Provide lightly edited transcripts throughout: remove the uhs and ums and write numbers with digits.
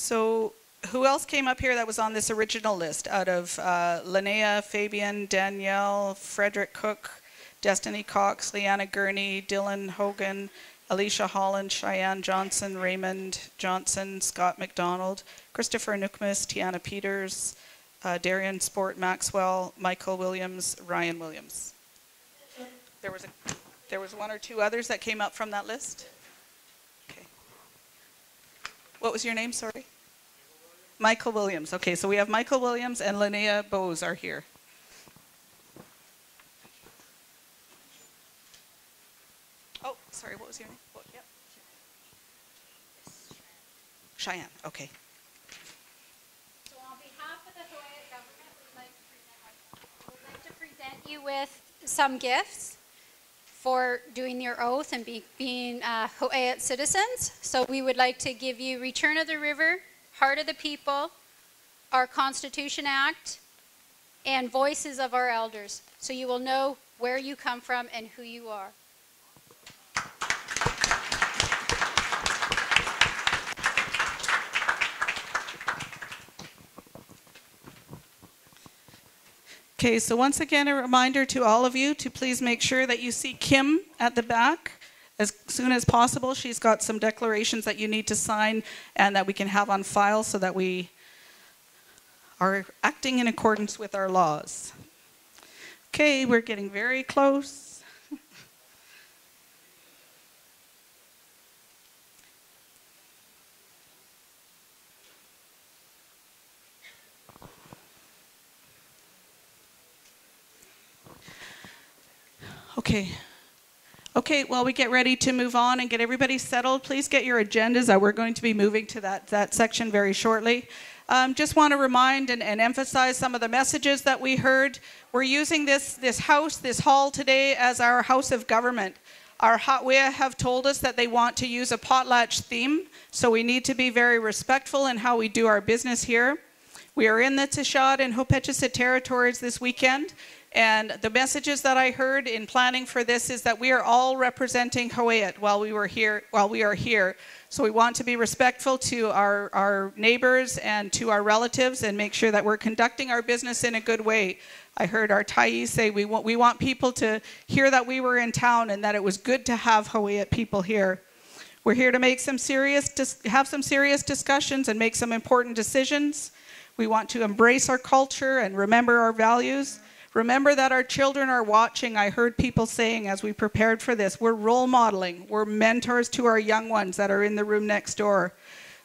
So who else came up here that was on this original list out of Linnea, Fabian, Danielle, Frederick Cook, Destiny Cox, Leanna Gurney, Dylan Hogan, Alicia Holland, Cheyenne Johnson, Raymond Johnson, Scott McDonald, Christopher Nookmus, Tiana Peters, Darian Sport Maxwell, Michael Williams, Ryan Williams. There was one or two others that came up from that list? Okay. What was your name, sorry? Michael Williams. Okay, so we have Michael Williams and Linnea Bose are here. Oh, sorry, what was your name? Oh, yep. Cheyenne, okay. So on behalf of the Hawaii government, we'd like to present you with some gifts for doing your oath and being Hawaii citizens. So we would like to give you Return of the River, Heart of the People, our Constitution Act, and Voices of our Elders. So you will know where you come from and who you are. Okay, so once again, a reminder to all of you to please make sure that you see Kim at the back as soon as possible. She's got some declarations that you need to sign and that we can have on file so that we are acting in accordance with our laws. Okay, we're getting very close. Okay, while we get ready to move on and get everybody settled, please get your agendas. We're going to be moving to that section very shortly. Just want to remind and emphasize some of the messages that we heard. We're using this hall today as our house of government. Our Hatwea have told us that they want to use a potlatch theme, so we need to be very respectful in how we do our business here. We are in the Tashad and Hopetchisa territories this weekend. And the messages that I heard in planning for this is that we are all representing Hawaiiat while we are here. So we want to be respectful to our neighbors and to our relatives and make sure that we're conducting our business in a good way. I heard our Thai say we want people to hear that we were in town and that it was good to have Hawaiiat people here. We're here to make have some serious discussions and make some important decisions. We want to embrace our culture and remember our values. Remember that our children are watching. I heard people saying as we prepared for this, we're role modeling. We're mentors to our young ones that are in the room next door.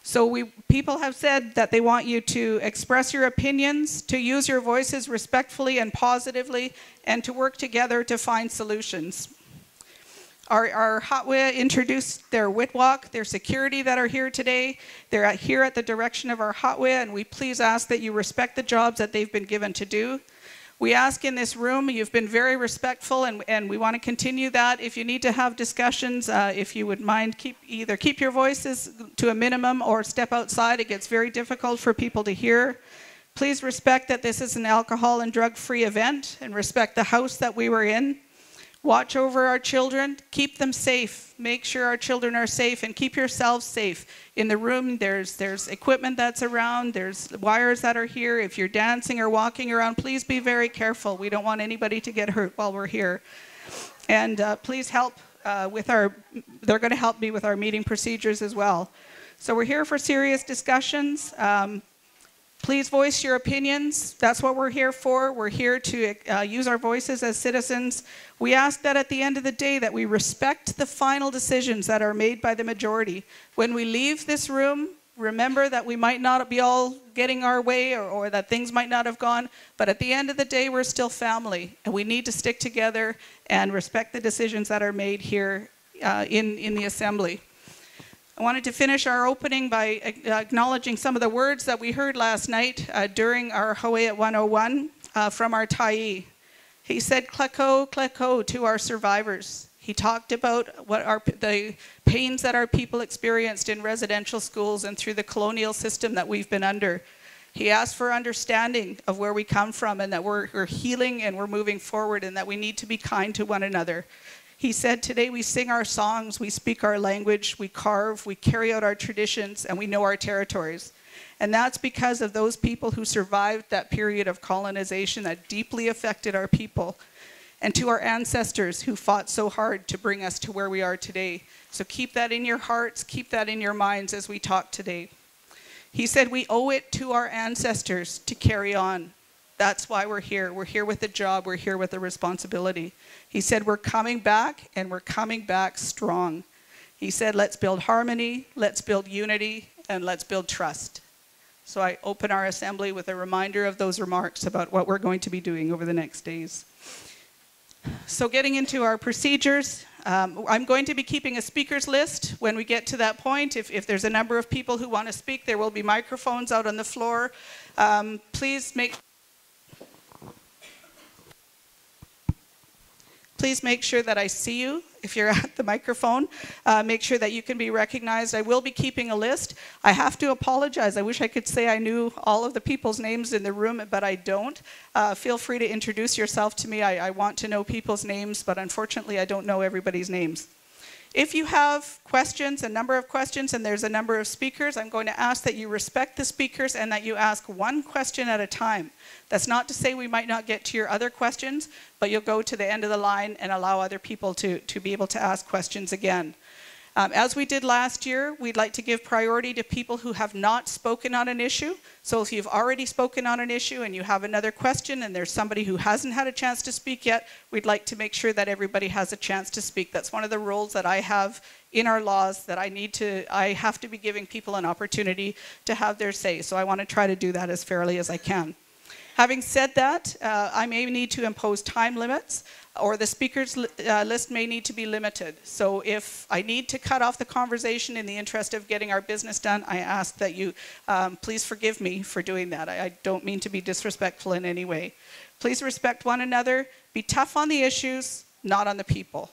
So people have said that they want you to express your opinions, to use your voices respectfully and positively, and to work together to find solutions. Our Hatwea introduced their Witwalk, their security that are here today. They're here at the direction of our Hatwea, and we please ask that you respect the jobs that they've been given to do. We ask in this room, you've been very respectful, and we want to continue that. If you need to have discussions, if you would mind, either keep your voices to a minimum or step outside. It gets very difficult for people to hear. Please respect that this is an alcohol and drug-free event and respect the house that we were in. Watch over our children, keep them safe, make sure our children are safe, and keep yourselves safe. In the room, there's equipment that's around, there's wires that are here. If you're dancing or walking around, please be very careful. We don't want anybody to get hurt while we're here. And please help they're going to help me with our meeting procedures as well. So we're here for serious discussions. Please voice your opinions. That's what we're here for. We're here to use our voices as citizens. We ask that at the end of the day that we respect the final decisions that are made by the majority. When we leave this room, remember that we might not be all getting our way or that things might not have gone, but at the end of the day, we're still family, and we need to stick together and respect the decisions that are made here in the Assembly. I wanted to finish our opening by acknowledging some of the words that we heard last night during our Hawaii at 101 from our Thai. He said, "Kleko, kleko," to our survivors. He talked about the pains that our people experienced in residential schools and through the colonial system that we've been under. He asked for understanding of where we come from and that we're healing and we're moving forward and that we need to be kind to one another. He said, today we sing our songs, we speak our language, we carve, we carry out our traditions, and we know our territories. And that's because of those people who survived that period of colonization that deeply affected our people, and to our ancestors who fought so hard to bring us to where we are today. So keep that in your hearts, keep that in your minds as we talk today. He said we owe it to our ancestors to carry on. That's why we're here. We're here with a job. We're here with a responsibility. He said we're coming back, and we're coming back strong. He said let's build harmony, let's build unity, and let's build trust. So I open our assembly with a reminder of those remarks about what we're going to be doing over the next days. So getting into our procedures, I'm going to be keeping a speakers list when we get to that point. If there's a number of people who want to speak, there will be microphones out on the floor. Please make sure that I see you if you're at the microphone. Make sure that you can be recognized. I will be keeping a list. I have to apologize. I wish I could say I knew all of the people's names in the room, but I don't. Feel free to introduce yourself to me. I want to know people's names, but unfortunately I don't know everybody's names. If you have questions, a number of questions, and there's a number of speakers, I'm going to ask that you respect the speakers and that you ask one question at a time. That's not to say we might not get to your other questions, but you'll go to the end of the line and allow other people to be able to ask questions again. As we did last year, we'd like to give priority to people who have not spoken on an issue. So if you've already spoken on an issue and you have another question and there's somebody who hasn't had a chance to speak yet, we'd like to make sure that everybody has a chance to speak. That's one of the rules that I have in our laws, that I have to be giving people an opportunity to have their say. So I want to try to do that as fairly as I can. Having said that, I may need to impose time limits, or the speakers list may need to be limited. So if I need to cut off the conversation in the interest of getting our business done, I ask that you please forgive me for doing that. I don't mean to be disrespectful in any way. Please respect one another. Be tough on the issues, not on the people.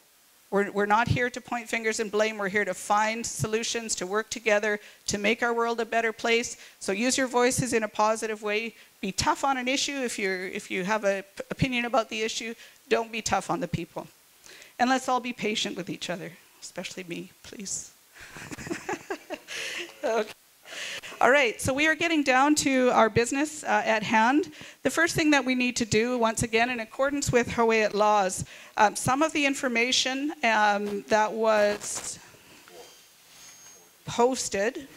We're not here to point fingers and blame. We're here to find solutions, to work together, to make our world a better place. So use your voices in a positive way. Be tough on an issue. If you have an opinion about the issue, don't be tough on the people. And let's all be patient with each other, especially me, please. Okay. All right, so we are getting down to our business at hand. The first thing that we need to do, once again, in accordance with Hawaiian laws, some of the information that was posted,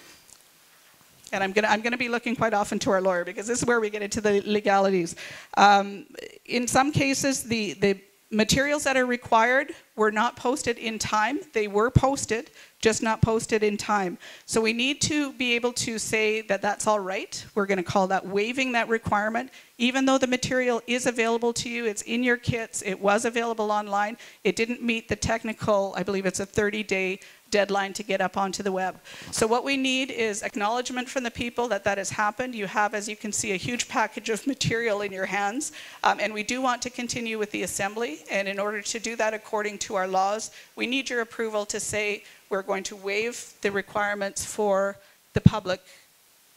and I'm gonna be looking quite often to our lawyer because this is where we get into the legalities. In some cases, the materials that are required were not posted in time. They were posted, just not posted in time. So we need to be able to say that that's all right. We're going to call that waiving that requirement. Even though the material is available to you, it's in your kits, it was available online, it didn't meet the technical, I believe it's a 30-day deadline to get up onto the web. So what we need is acknowledgement from the people that that has happened. You have, as you can see, a huge package of material in your hands, and we do want to continue with the assembly, and in order to do that according to our laws, we need your approval to say we're going to waive the requirements for the public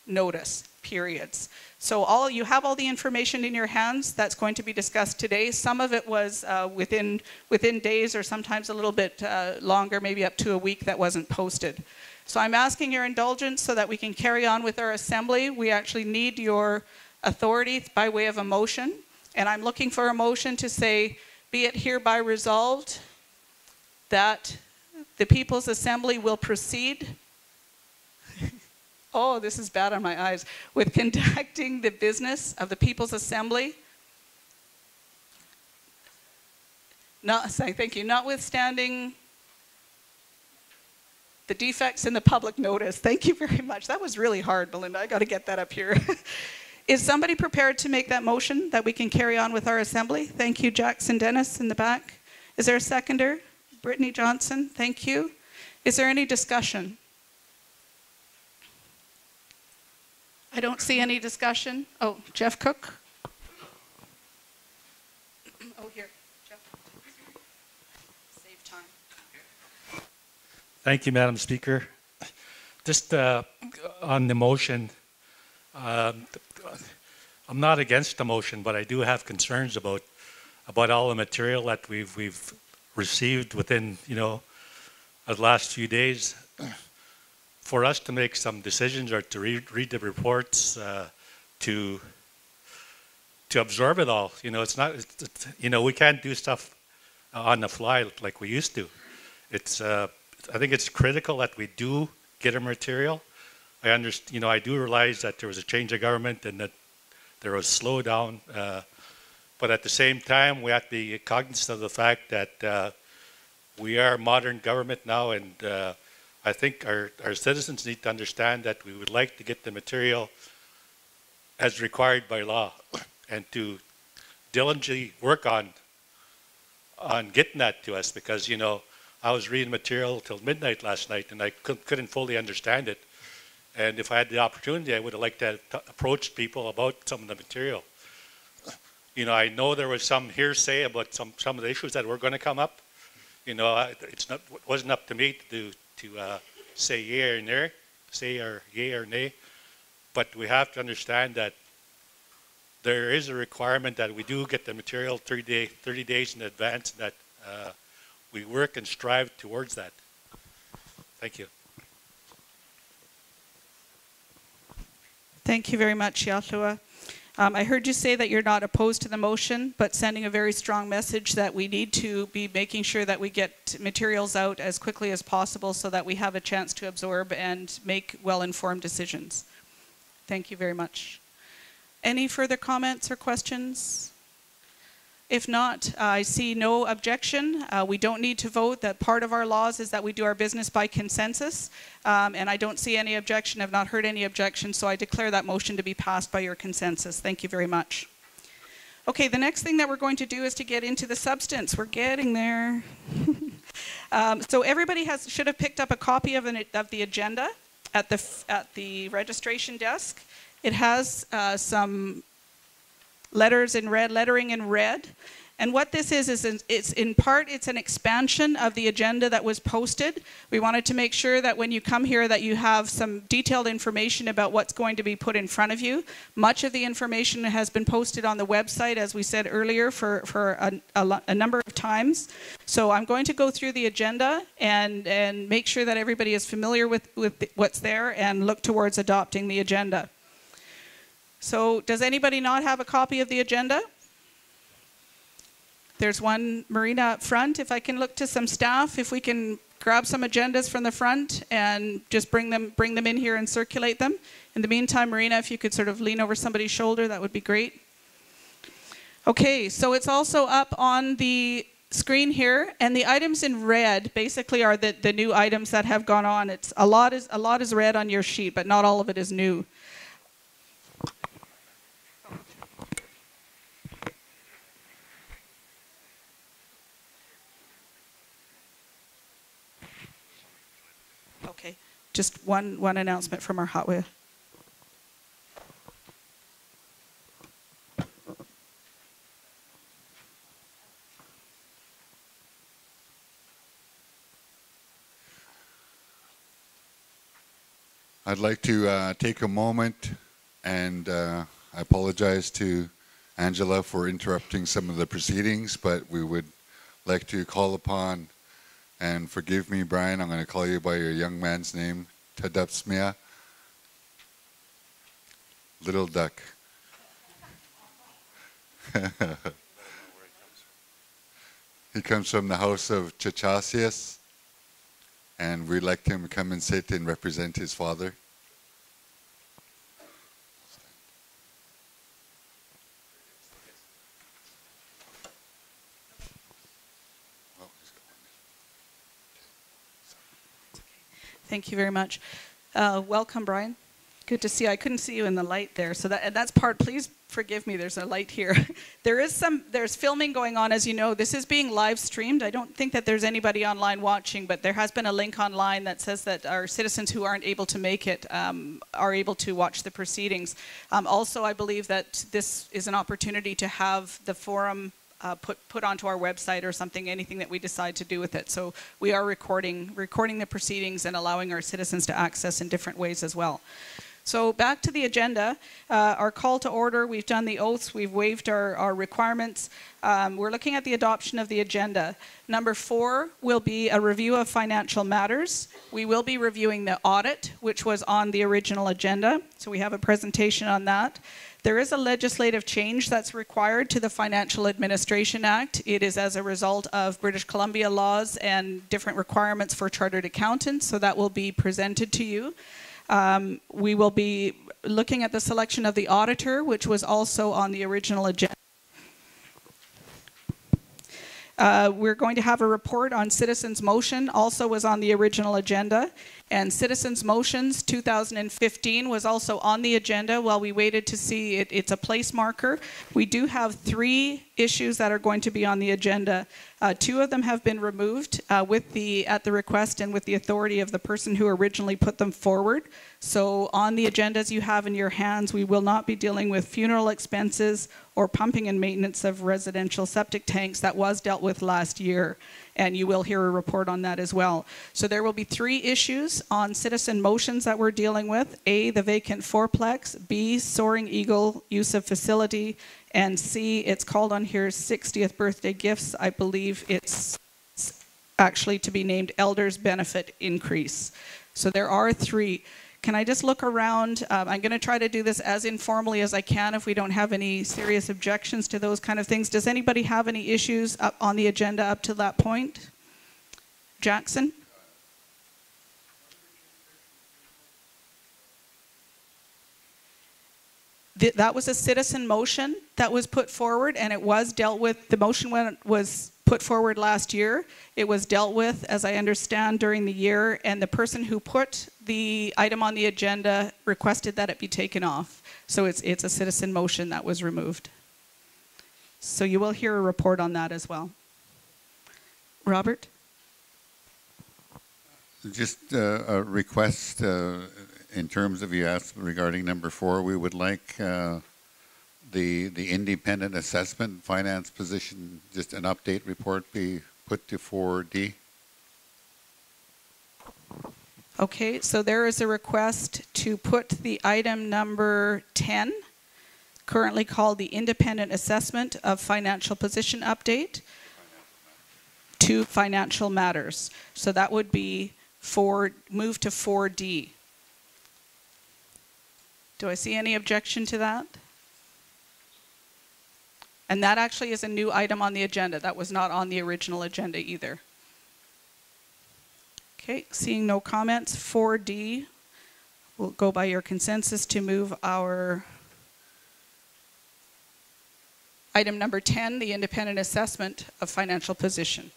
notice periods. So you have all the information in your hands that's going to be discussed today. Some of it was within days, or sometimes a little bit longer, maybe up to a week, that wasn't posted. So I'm asking your indulgence so that we can carry on with our assembly. We actually need your authority by way of a motion, and I'm looking for a motion to say, be it hereby resolved that the People's Assembly will proceed oh, this is bad on my eyes, with conducting the business of the People's Assembly. Thank you. Notwithstanding the defects in the public notice. Thank you very much. That was really hard, Belinda. I got to get that up here. Is somebody prepared to make that motion that we can carry on with our assembly? Thank you, Jackson Dennis in the back. Is there a seconder? Brittany Johnson, thank you. Is there any discussion? I don't see any discussion. Oh, Jeff Cook. Oh, here, Jeff. Save time. Thank you, Madam Speaker. Just on the motion, I'm not against the motion, but I do have concerns about all the material that we've received within, the last few days for us to make some decisions or to read the reports, to absorb it all. You know, it's not. You know, we can't do stuff on the fly like we used to. It's. I think it's critical that we do get our material. I understand. You know, I do realize that there was a change of government and that there was slowdown. But at the same time, we have to be cognizant of the fact that we are a modern government now, and I think our citizens need to understand that we would like to get the material as required by law, and to diligently work on getting that to us, because, you know, I was reading material till midnight last night and I couldn't fully understand it. And if I had the opportunity, I would have liked to approach people about some of the material. You know, I know there was some hearsay about some of the issues that were going to come up. You know, it wasn't up to me to say yay or nay, yay or nay. But we have to understand that there is a requirement that we do get the material 30 days in advance, and that we work and strive towards that. Thank you. Thank you very much, Yahua. I heard you say that you're not opposed to the motion, but sending a very strong message that we need to be making sure that we get materials out as quickly as possible so that we have a chance to absorb and make well-informed decisions. Thank you very much. Any further comments or questions? If not, I see no objection. We don't need to vote. That part of our laws is that we do our business by consensus. And I don't see any objection. I've not heard any objection. So I declare that motion to be passed by your consensus. Thank you very much. Okay, the next thing that we're going to do is to get into the substance. We're getting there. So everybody should have picked up a copy of the agenda at the registration desk. It has some lettering in red. And what this is it's in part, it's an expansion of the agenda that was posted. We wanted to make sure that when you come here that you have some detailed information about what's going to be put in front of you. Much of the information has been posted on the website, as we said earlier, for a number of times. So I'm going to go through the agenda and make sure that everybody is familiar with what's there and look towards adopting the agenda. So does anybody not have a copy of the agenda? There's one, Marina, up front. If I can look to some staff, if we can grab some agendas from the front and just bring them in here and circulate them. In the meantime, Marina, if you could sort of lean over somebody's shoulder, that would be great. Okay, so it's also up on the screen here, and the items in red basically are the new items that have gone on. It's a lot is red on your sheet, but not all of it is new. Okay, just one announcement from our hotware. I'd like to take a moment and I apologize to Angela for interrupting some of the proceedings, but we would like to call upon, and forgive me, Brian, I'm going to call you by your young man's name, Tadapsmia, Little Duck. He comes from the house of Chachasias, and we'd like him to come and sit and represent his father. Thank you very much. Welcome, Brian. Good to see you. I couldn't see you in the light there. So that's part, please forgive me, there's a light here. There's filming going on, as you know. This is being live streamed. I don't think that there's anybody online watching, but there has been a link online that says that our citizens who aren't able to make it are able to watch the proceedings. Also, I believe that this is an opportunity to have the forum put onto our website or something, anything that we decide to do with it. So we are recording the proceedings and allowing our citizens to access in different ways as well. So back to the agenda, our call to order, we've done the oaths, we've waived our requirements. We're looking at the adoption of the agenda. Number 4 will be a review of financial matters. We will be reviewing the audit, which was on the original agenda. So we have a presentation on that. There is a legislative change that's required to the Financial Administration Act. It is as a result of British Columbia laws and different requirements for chartered accountants, so that will be presented to you. We will be looking at the selection of the auditor, which was also on the original agenda. We're going to have a report on citizens' motion, also was on the original agenda. And citizens' motions 2015 was also on the agenda while we waited to see it. It's a place marker. We do have 3 issues that are going to be on the agenda. 2 of them have been removed at the request and with the authority of the person who originally put them forward. So on the agendas you have in your hands, we will not be dealing with funeral expenses or pumping and maintenance of residential septic tanks. That was dealt with last year, and you will hear a report on that as well. So there will be 3 issues on citizen motions that we're dealing with. A, the vacant fourplex. B, Soaring Eagle use of facility. And C, it's called on here 60th birthday gifts. I believe it's actually to be named Elders Benefit Increase. So there are 3. Can I just look around? I'm going to try to do this as informally as I can if we don't have any serious objections to those kind of things. Does anybody have any issues up on the agenda up to that point? Jackson? That was a citizen motion that was put forward, and it was dealt with. The motion when it was put forward last year, it was dealt with, as I understand, during the year, and the person who put the item on the agenda requested that it be taken off. So it's a citizen motion that was removed. So you will hear a report on that as well. Robert? Just a request in terms of you asked regarding number 4, we would like the independent assessment finance position, just an update report be put to 4D. Okay, so there is a request to put the item number 10, currently called the Independent Assessment of Financial Position Update, to Financial Matters. So that would be move to 4D. Do I see any objection to that? And that actually is a new item on the agenda. That was not on the original agenda either. Okay, seeing no comments, 4D, we'll go by your consensus to move our item number 10, the independent assessment of financial position.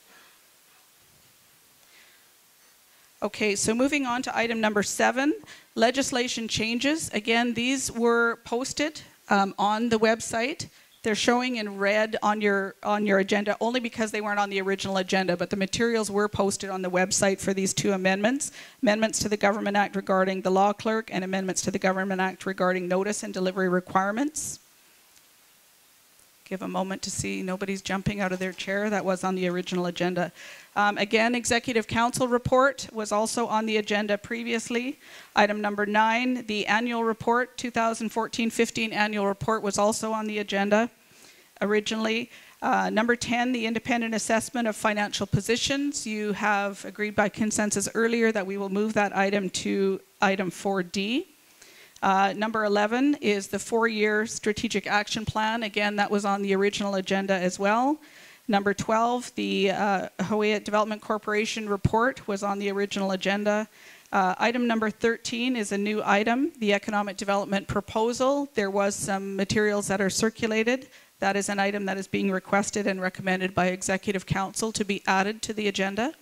Okay, so moving on to item number 7, legislation changes. Again, these were posted on the website. They're showing in red on your agenda only because they weren't on the original agenda, but the materials were posted on the website for these 2 amendments. Amendments to the Government Act regarding the law clerk and amendments to the Government Act regarding notice and delivery requirements. Give a moment to see nobody's jumping out of their chair. That was on the original agenda. Again, Executive Council report was also on the agenda previously. Item number 9, the annual report, 2014-15 annual report was also on the agenda originally. Number 10, the independent assessment of financial positions. You have agreed by consensus earlier that we will move that item to item 4D. Number 11 is the 4-year strategic action plan. Again, that was on the original agenda as well. Number 12, the Hawaiian Development Corporation report was on the original agenda. Item number 13 is a new item, the economic development proposal. There was some materials that are circulated. That is an item that is being requested and recommended by Executive Council to be added to the agenda.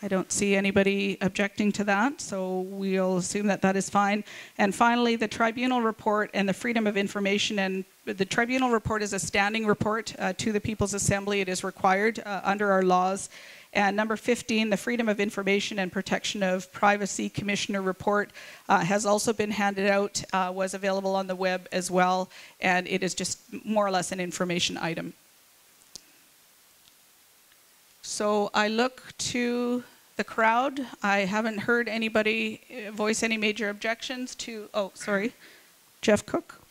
I don't see anybody objecting to that, so we'll assume that that is fine. And finally, the tribunal report and the freedom of information. And the tribunal report is a standing report to the People's Assembly. It is required under our laws. And number 15, the freedom of information and protection of privacy commissioner report has also been handed out, was available on the web as well, and it is just more or less an information item. So I look to the crowd. I haven't heard anybody voice any major objections to, oh, sorry, Jeff Cook.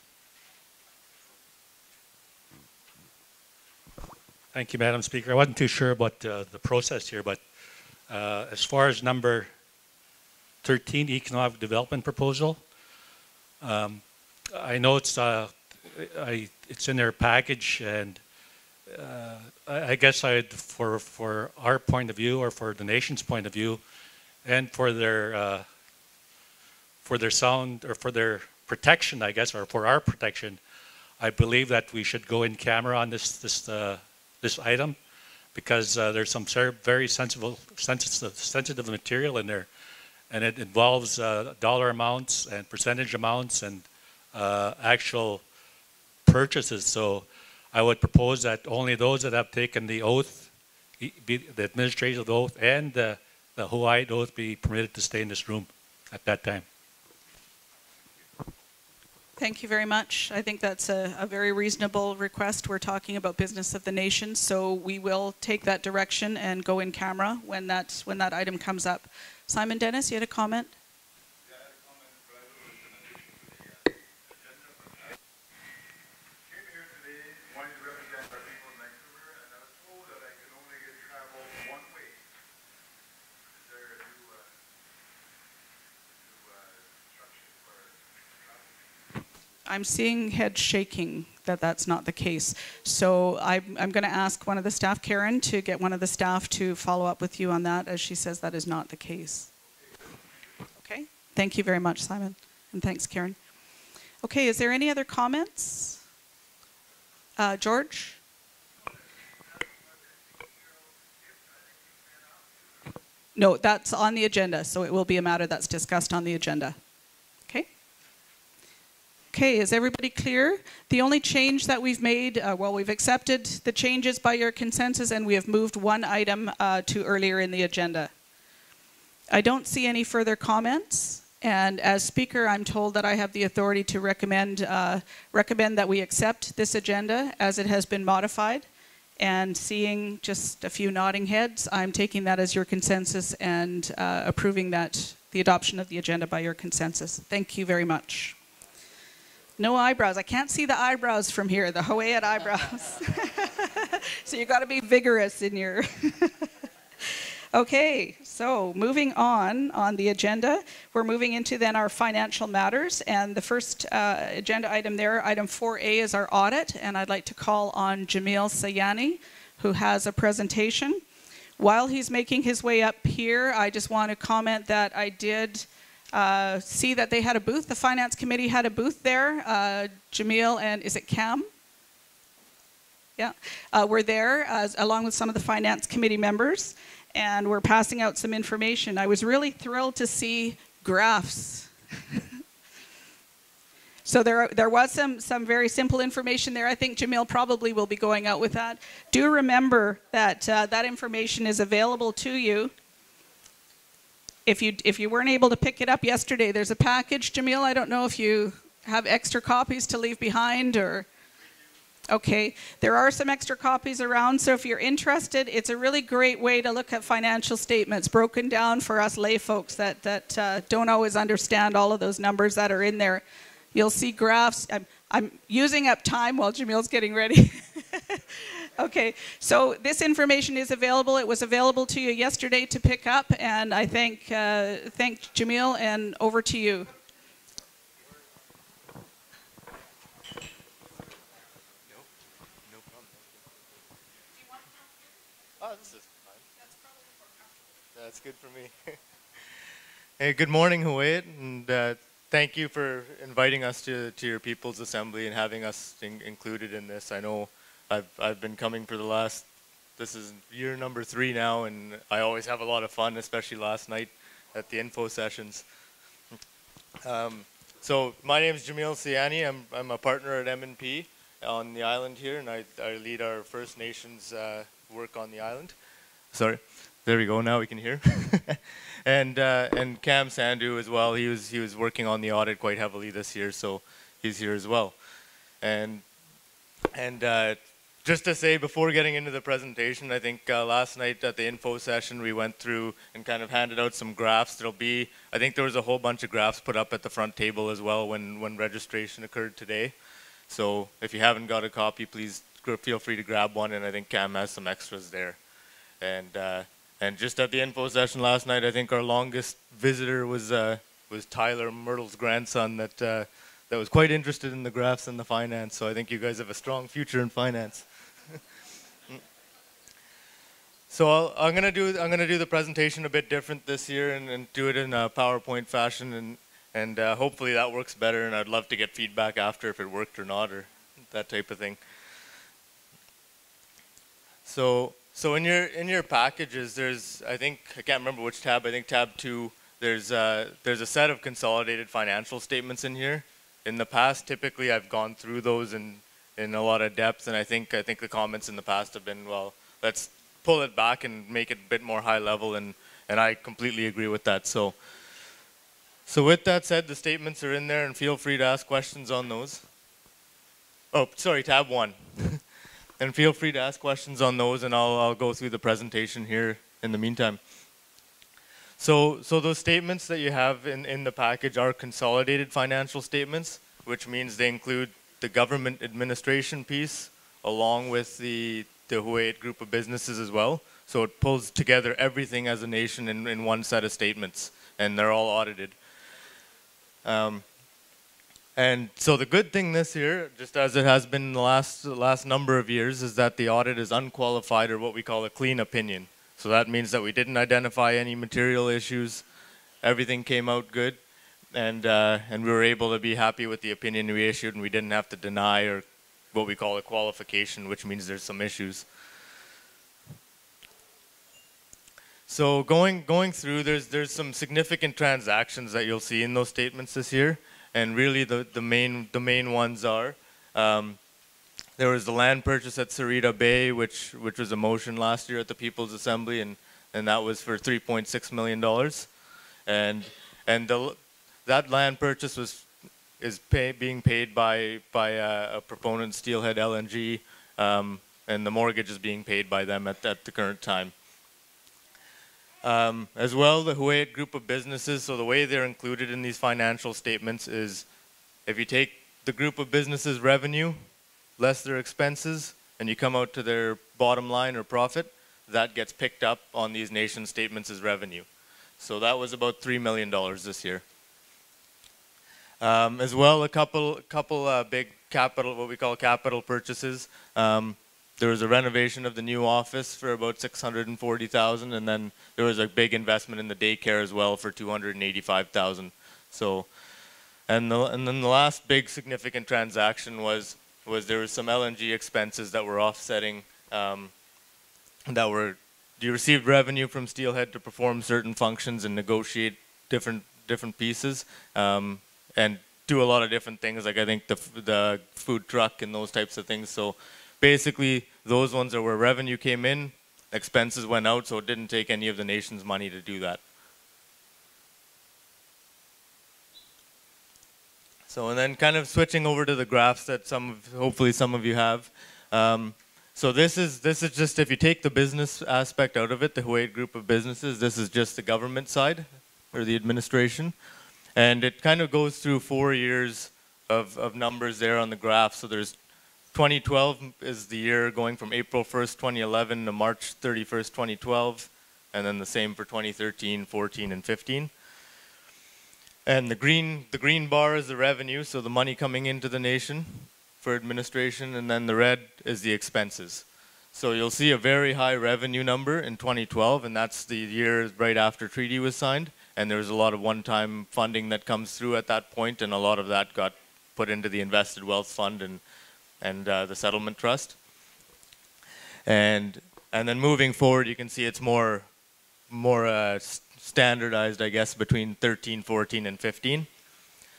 Thank you, Madam Speaker. I wasn't too sure about the process here, but as far as number 13, economic development proposal, I know it's in their package, and I guess for our point of view, or for the nation's point of view, and for their sound, or for their protection, I guess, or for our protection, I believe that we should go in camera on this item, because there's some very sensitive material in there, and it involves dollar amounts and percentage amounts and actual purchases. So I would propose that only those that have taken the oath, the administrative oath and the Hawaii oath, be permitted to stay in this room at that time. Thank you very much. I think that's a very reasonable request. We're talking about business of the nation, so we will take that direction and go in camera when that item comes up. Simon Dennis, you had a comment? Yeah, I had a comment, but I was in addition to the agenda. I came here today wanting to represent our people in Vancouver, and I was told that I could only get travel one way. Is there a new instruction for travel? I'm seeing head shaking that that's not the case. So I'm going to ask one of the staff, Karen, to get one of the staff to follow up with you on that, as she says that is not the case. Okay, thank you very much, Simon, and thanks, Karen. Okay, is there any other comments? George? No, that's on the agenda, so it will be a matter that's discussed on the agenda. Okay? Okay, is everybody clear? The only change that we've made, well, we've accepted the changes by your consensus, and we have moved one item to earlier in the agenda. I don't see any further comments, and as Speaker, I'm told that I have the authority to recommend that we accept this agenda as it has been modified. And seeing just a few nodding heads, I'm taking that as your consensus and approving that, the adoption of the agenda by your consensus. Thank you very much. No eyebrows. I can't see the eyebrows from here, the Hawaiian eyebrows. So you got to be vigorous in your... Okay, so moving on the agenda, we're moving into then our financial matters, and the first agenda item there, item 4A, is our audit, and I'd like to call on Jamil Sayani, who has a presentation. While he's making his way up here, I just want to comment that I did see that they had a booth, the Finance Committee had a booth there, Jamil and, is it Cam? Yeah, we're there along with some of the Finance Committee members, and we're passing out some information. I was really thrilled to see graphs. So there was some very simple information there. I think Jamil probably will be going out with that. Do remember that that information is available to you. If you weren't able to pick it up yesterday, there's a package, Jamil. I don't know if you have extra copies to leave behind or... Okay, there are some extra copies around, so if you're interested, it's a really great way to look at financial statements broken down for us lay folks that don't always understand all of those numbers that are in there. You'll see graphs. I'm using up time while Jamil's getting ready. Okay, so this information is available. It was available to you yesterday to pick up, and I thank Jamil, and over to you. Oh, this is fine. That's probably more comfortable. That's good for me. Hey, good morning, Hawaii, and thank you for inviting us to your People's Assembly and having us included in this. I know I've been coming for this is year number 3 now, and I always have a lot of fun, especially last night at the info sessions. So my name is Jamil Siani. I'm a partner at M&P on the island here, and I lead our First Nations work on the island. Sorry, there we go. Now we can hear. and Cam Sandu as well. He was working on the audit quite heavily this year, so he's here as well. And just to say before getting into the presentation, I think last night at the info session we went through and kind of handed out some graphs. I think there was a whole bunch of graphs put up at the front table as well when registration occurred today. So if you haven't got a copy, please feel free to grab one, and I think Cam has some extras there. And just at the info session last night, I think our longest visitor was Tyler Myrtle's grandson that was quite interested in the graphs and the finance. So I think you guys have a strong future in finance. So I'm gonna do the presentation a bit different this year and do it in a PowerPoint fashion, and hopefully that works better. And I'd love to get feedback after if it worked or not, or that type of thing. So in your packages, I can't remember which tab. I think tab 2. There's a set of consolidated financial statements in here. In the past, typically I've gone through those in a lot of depth, and I think the comments in the past have been, well, let's pull it back and make it a bit more high level, and I completely agree with that. So with that said, the statements are in there, and feel free to ask questions on those. Oh, sorry, tab 1. And feel free to ask questions on those, and I'll go through the presentation here in the meantime. So those statements that you have in the package are consolidated financial statements, which means they include the government administration piece along with the Huu-ay-aht group of businesses as well. So it pulls together everything as a nation in one set of statements, and they're all audited. And so the good thing this year, just as it has been in the last number of years, is that the audit is unqualified, or what we call a clean opinion. So that means that we didn't identify any material issues. Everything came out good, and we were able to be happy with the opinion we issued, and we didn't have to deny or what we call a qualification, which means there's some issues. So going through, there's some significant transactions that you'll see in those statements this year, and really the main ones are. There was the land purchase at Sarita Bay, which was a motion last year at the People's Assembly, and that was for $3.6 million. And that land purchase is being paid by a proponent, Steelhead LNG, and the mortgage is being paid by them at the current time. As well, the Huu-ay-aht group of businesses, so the way they're included in these financial statements is if you take the group of businesses' revenue, less their expenses, and you come out to their bottom line or profit, that gets picked up on these nation statements as revenue. So that was about $3 million this year. As well, a couple big capital, what we call capital purchases. There was a renovation of the new office for about $640,000, and then there was a big investment in the daycare as well for $285,000. So, and then the last big significant transaction was there was some LNG expenses that were offsetting, you received revenue from Steelhead to perform certain functions and negotiate different pieces, and do a lot of different things, like I think the food truck and those types of things. So basically, those ones are where revenue came in, expenses went out, so it didn't take any of the nation's money to do that. So, and then kind of switching over to the graphs that hopefully some of you have. So this is just, if you take the business aspect out of it, the Huu-ay-aht group of businesses, this is just the government side, or the administration. And it kind of goes through 4 years of numbers there on the graph. So there's 2012 is the year going from April 1st, 2011 to March 31st, 2012. And then the same for 2013, 14, and 15. And the green bar is the revenue, so the money coming into the nation for administration, and then the red is the expenses. So you'll see a very high revenue number in 2012, and that's the year right after treaty was signed. And there's a lot of one-time funding that comes through at that point, and a lot of that got put into the Invested Wealth Fund and the Settlement Trust. And then moving forward, you can see it's more standardized, I guess, between 13, 14, and 15.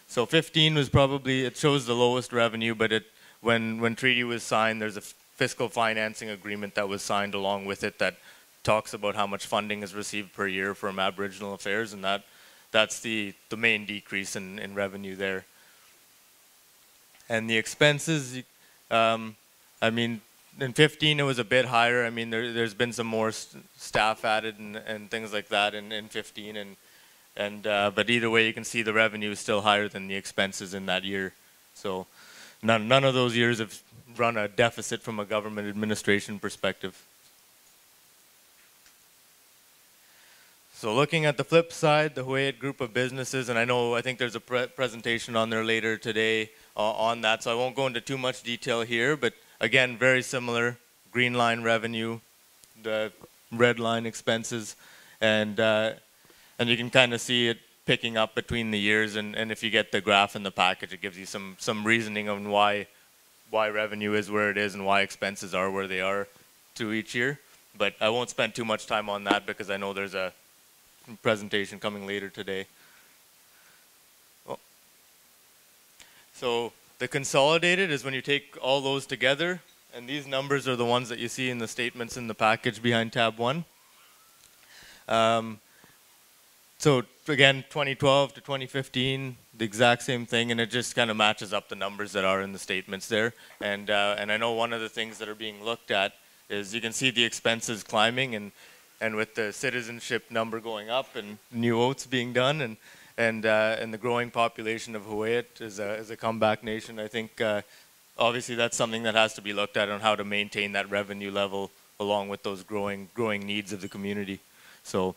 So 15 was probably, it shows the lowest revenue, but when treaty was signed, there's a fiscal financing agreement that was signed along with it that talks about how much funding is received per year from Aboriginal affairs, and that's the main decrease in revenue there. And the expenses, I mean, in 15 it was a bit higher. I mean, there's been some more staff added and things like that in 15, but either way, you can see the revenue is still higher than the expenses in that year. So none of those years have run a deficit from a government administration perspective. So looking at the flip side, the Huayet group of businesses, and I think there's a presentation on there later today on that, so I won't go into too much detail here, but again, very similar. Green line revenue, the red line expenses, and you can kind of see it picking up between the years, and if you get the graph in the package, it gives you some reasoning on why revenue is where it is and why expenses are where they are through each year. But I won't spend too much time on that because I know there's a presentation coming later today. Oh. So the consolidated is when you take all those together, and these numbers are the ones that you see in the statements in the package behind tab 1. So again, 2012 to 2015, the exact same thing, and it just kind of matches up the numbers that are in the statements there. And I know one of the things that are being looked at is you can see the expenses climbing, and with the citizenship number going up and new oaths being done, and the growing population of Huayet as a comeback nation, I think obviously that's something that has to be looked at on how to maintain that revenue level along with those growing needs of the community. So.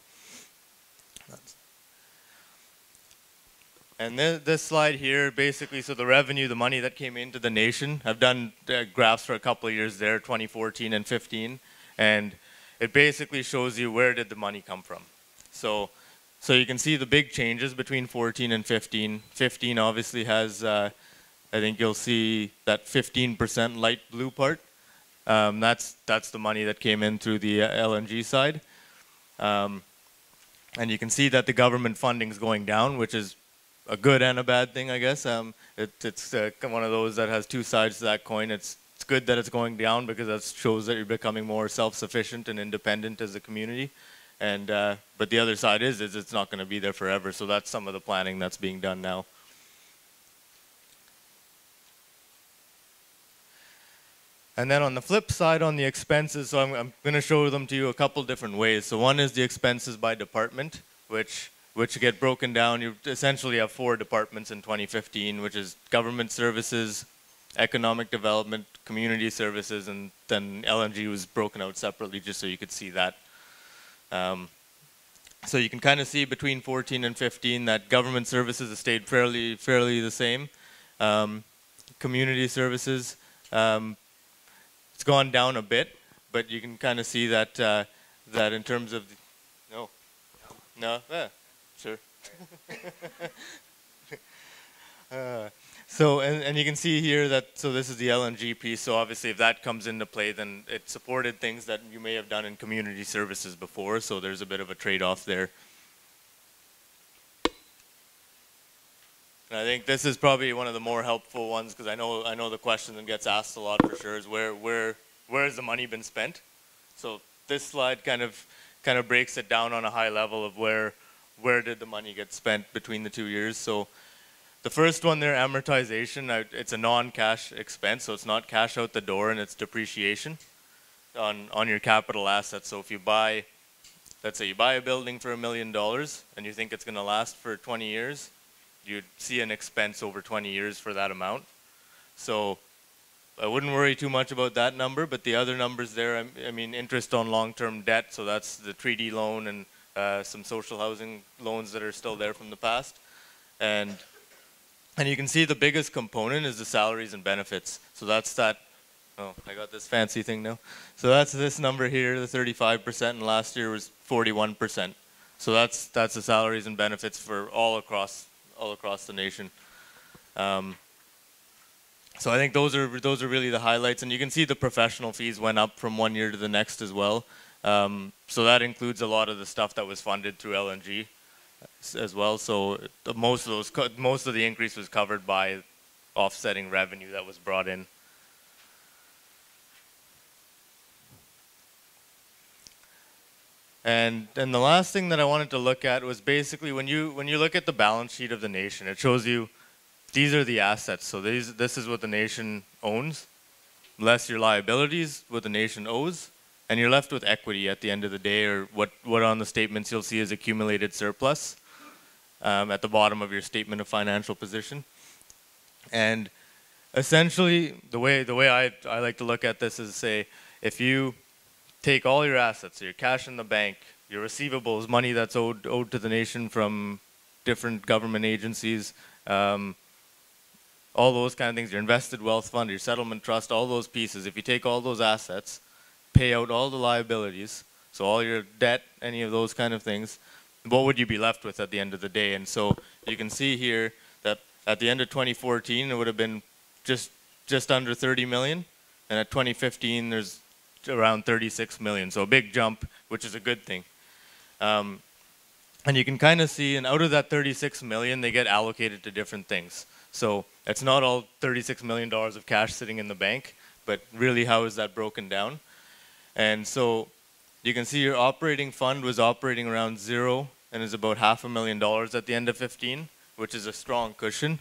And this slide here, basically, so the revenue, the money that came into the nation, I've done graphs for a couple of years there, 2014 and 15, and it basically shows you where did the money come from. So you can see the big changes between 14 and 15. 15 obviously has, I think you'll see that 15% light blue part. That's the money that came in through the LNG side. And you can see that the government funding is going down, which is a good and a bad thing, I guess. It's one of those that has two sides to that coin. It's good that it's going down because that shows that you're becoming more self-sufficient and independent as a community. And but the other side is it's not going to be there forever. So that's some of the planning that's being done now. And then on the flip side, on the expenses, so I'm going to show them to you a couple different ways. So one is the expenses by department, which get broken down. You essentially have 4 departments in 2015, which is government services, economic development, community services, and then LNG was broken out separately just so you could see that. So you can kind of see between 14 and 15 that government services have stayed fairly the same. Community services, it's gone down a bit, but you can kind of see that that in terms of sure. So and you can see here that so this is the LNG piece. So obviously, if that comes into play, then it supported things that you may have done in community services before. So there's a bit of a trade-off there. And I think this is probably one of the more helpful ones because I know the question that gets asked a lot for sure is where has the money been spent? So this slide kind of breaks it down on a high level of where did the money get spent between the 2 years. So the first one there, amortization, it's a non-cash expense, so it's not cash out the door and it's depreciation on your capital assets. So if you buy, let's say you buy a building for $1 million and you think it's going to last for 20 years, you'd see an expense over 20 years for that amount. So I wouldn't worry too much about that number, but the other numbers there, I mean, interest on long-term debt, so that's the 3D loan and some social housing loans that are still there from the past. And you can see the biggest component is the salaries and benefits. So that's that, oh, I got this fancy thing now. So that's this number here, the 35%, and last year was 41%. So that's the salaries and benefits for all across the nation. So I think those are really the highlights, and you can see the professional fees went up from one year to the next as well. So that includes a lot of the stuff that was funded through LNG as well. So most of the increase was covered by offsetting revenue that was brought in. And the last thing that I wanted to look at was basically when you look at the balance sheet of the nation, it shows you these are the assets. So this is what the nation owns. less your liabilities, what the nation owes, and you're left with equity at the end of the day, or what on the statements you'll see is accumulated surplus at the bottom of your statement of financial position. And essentially, the way I like to look at this is say, if you take all your assets, your cash in the bank, your receivables, money that's owed to the nation from different government agencies, all those kind of things, your invested wealth fund, your settlement trust, all those pieces, if you take all those assets, pay out all the liabilities, so all your debt, any of those kind of things, what would you be left with at the end of the day? And so you can see here that at the end of 2014, it would have been just under 30 million, and at 2015, there's around 36 million, so a big jump, which is a good thing. And you can kind of see, and out of that 36 million, they get allocated to different things. So it's not all $36 million of cash sitting in the bank, but really how is that broken down? And so you can see your operating fund was operating around zero and is about $500,000 at the end of 15, which is a strong cushion.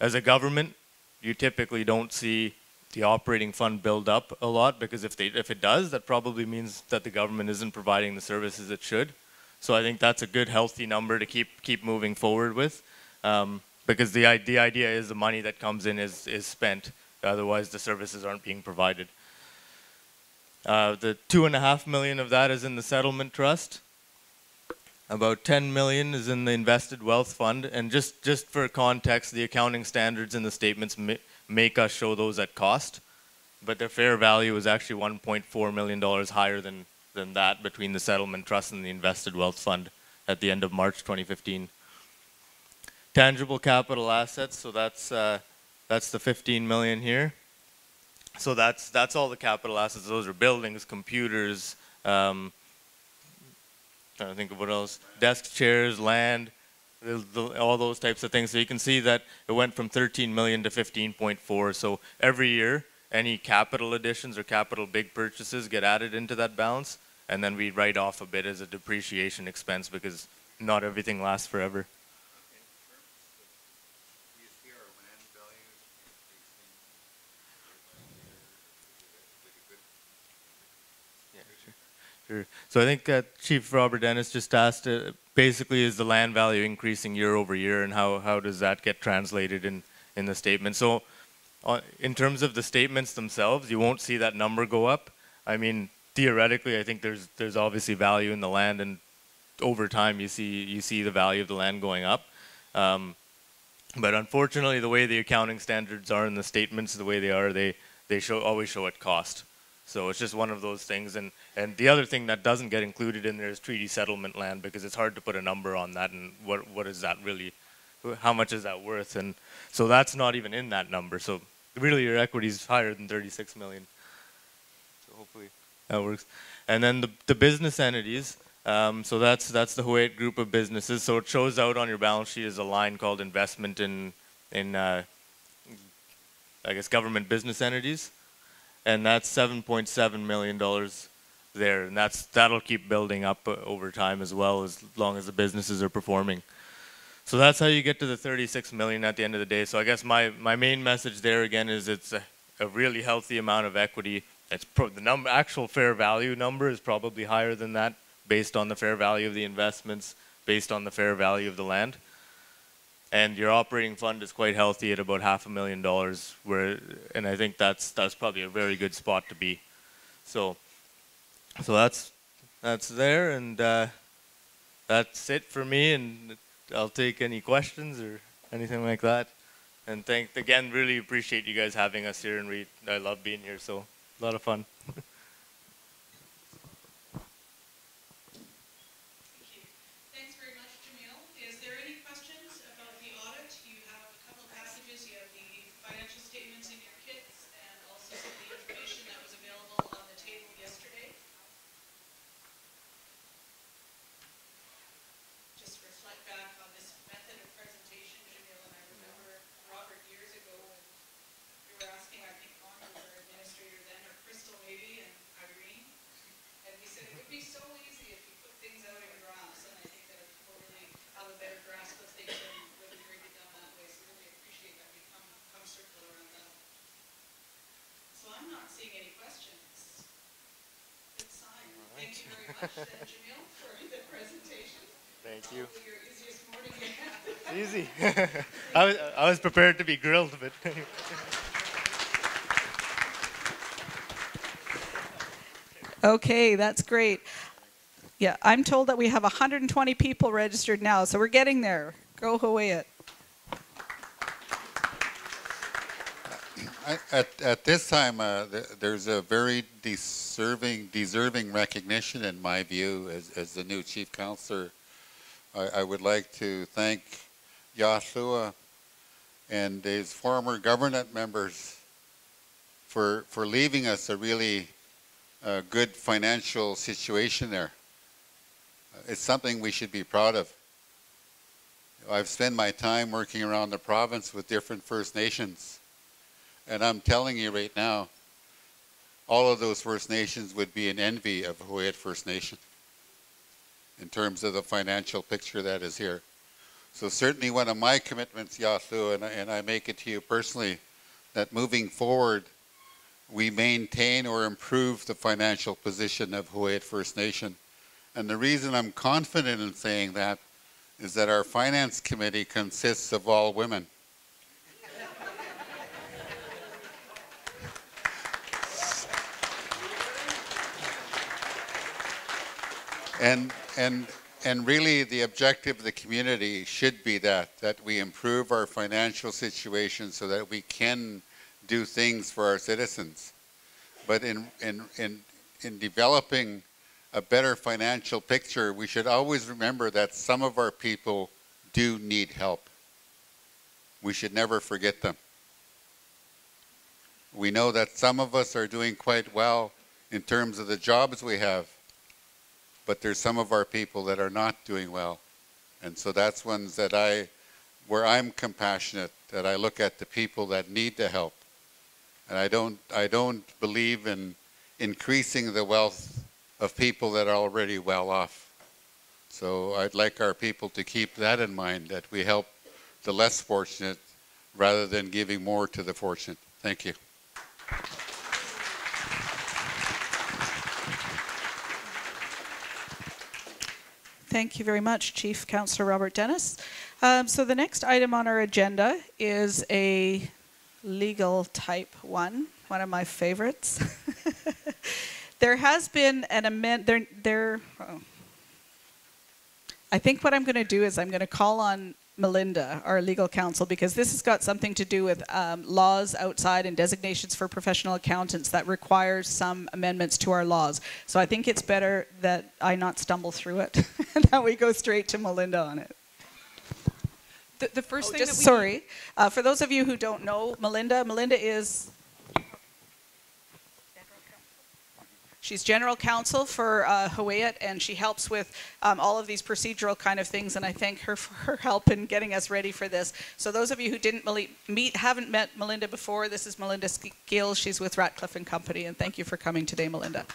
As a government, you typically don't see the operating fund build up a lot, because if it does, that probably means that the government isn't providing the services it should. So I think that's a good, healthy number to keep moving forward with, because the idea is the money that comes in is spent. Otherwise, the services aren't being provided. The $2.5 million of that is in the settlement trust. About 10 million is in the invested wealth fund. And just for context, the accounting standards in the statements make us show those at cost, but their fair value is actually $1.4 million higher than that between the settlement trust and the invested wealth fund at the end of March 2015. Tangible capital assets, so that's the 15 million here. So that's all the capital assets. Those are buildings, computers, trying to think of what else, desks, chairs, land, all those types of things. So you can see that it went from 13 million to 15.4. So every year, any capital additions or capital big purchases get added into that balance, and then we write off a bit as a depreciation expense, because not everything lasts forever. Sure. So I think Chief Robert Dennis just asked, basically, is the land value increasing year over year, and how does that get translated in the statement? So in terms of the statements themselves, you won't see that number go up. I mean, theoretically, I think there's obviously value in the land, and over time you see the value of the land going up. But unfortunately, the way the accounting standards are in the statements, the way they are, they always show at cost. So it's just one of those things. And the other thing that doesn't get included in there is treaty settlement land, because it's hard to put a number on that, and what is that really, how much is that worth? And so that's not even in that number. So really your equity is higher than 36 million. So hopefully that works. And then the business entities, so that's the Huet group of businesses. So it shows out on your balance sheet as a line called investment in I guess government business entities. And that's $7.7 million there, and that'll keep building up over time as well, as long as the businesses are performing. So that's how you get to the 36 million at the end of the day. So I guess my main message there again is it's a really healthy amount of equity. It's the actual fair value number is probably higher than that, based on the fair value of the investments, based on the fair value of the land. And your operating fund is quite healthy at about $500,000, and I think that's probably a very good spot to be. So that's there, and that's it for me. And I'll take any questions or anything like that. And again, really appreciate you guys having us here, and I love being here. So a lot of fun. asking any questions. Good sign. Thank you very much, Jamil, for the presentation. Thank you. Probably your easiest morning yet. Easy. I was prepared to be grilled, but Okay, that's great. Yeah, I'm told that we have 120 people registered now, so we're getting there. Go Hawaiiat. At this time, there's a very deserving recognition, in my view, as the new chief counselor. I would like to thank Yathua and his former government members for leaving us a really good financial situation there. It's something we should be proud of. I've spent my time working around the province with different First Nations, and I'm telling you right now, all of those First Nations would be in envy of Hawaiiat First Nation in terms of the financial picture that is here. So certainly one of my commitments, Yasu, and I make it to you personally, that moving forward, we maintain or improve the financial position of Hawaiiat First Nation. And the reason I'm confident in saying that is that our finance committee consists of all women. And really the objective of the community should be that we improve our financial situation so that we can do things for our citizens. But in developing a better financial picture, we should always remember that some of our people do need help. We should never forget them. We know that some of us are doing quite well in terms of the jobs we have, but there's some of our people that are not doing well. And so that's ones that where I'm compassionate, that I look at the people that need the help. And I don't believe in increasing the wealth of people that are already well off. So I'd like our people to keep that in mind, that we help the less fortunate rather than giving more to the fortunate. Thank you. Thank you very much, Chief Councillor Robert Dennis. So the next item on our agenda is a legal type one of my favorites. There has been an amendment. I think what I'm going to do is I'm going to call on Melinda, our legal counsel, because this has got something to do with laws outside and designations for professional accountants that requires some amendments to our laws. So I think it's better that I not stumble through it and that we go straight to Melinda on it. The first thing just that we sorry, for those of you who don't know Melinda is she's general counsel for Hawaiiat, and she helps with all of these procedural kind of things, and I thank her for her help in getting us ready for this. So those of you who haven't met Melinda before, this is Melinda Gill. She's with Ratcliffe & Company, and thank you for coming today, Melinda.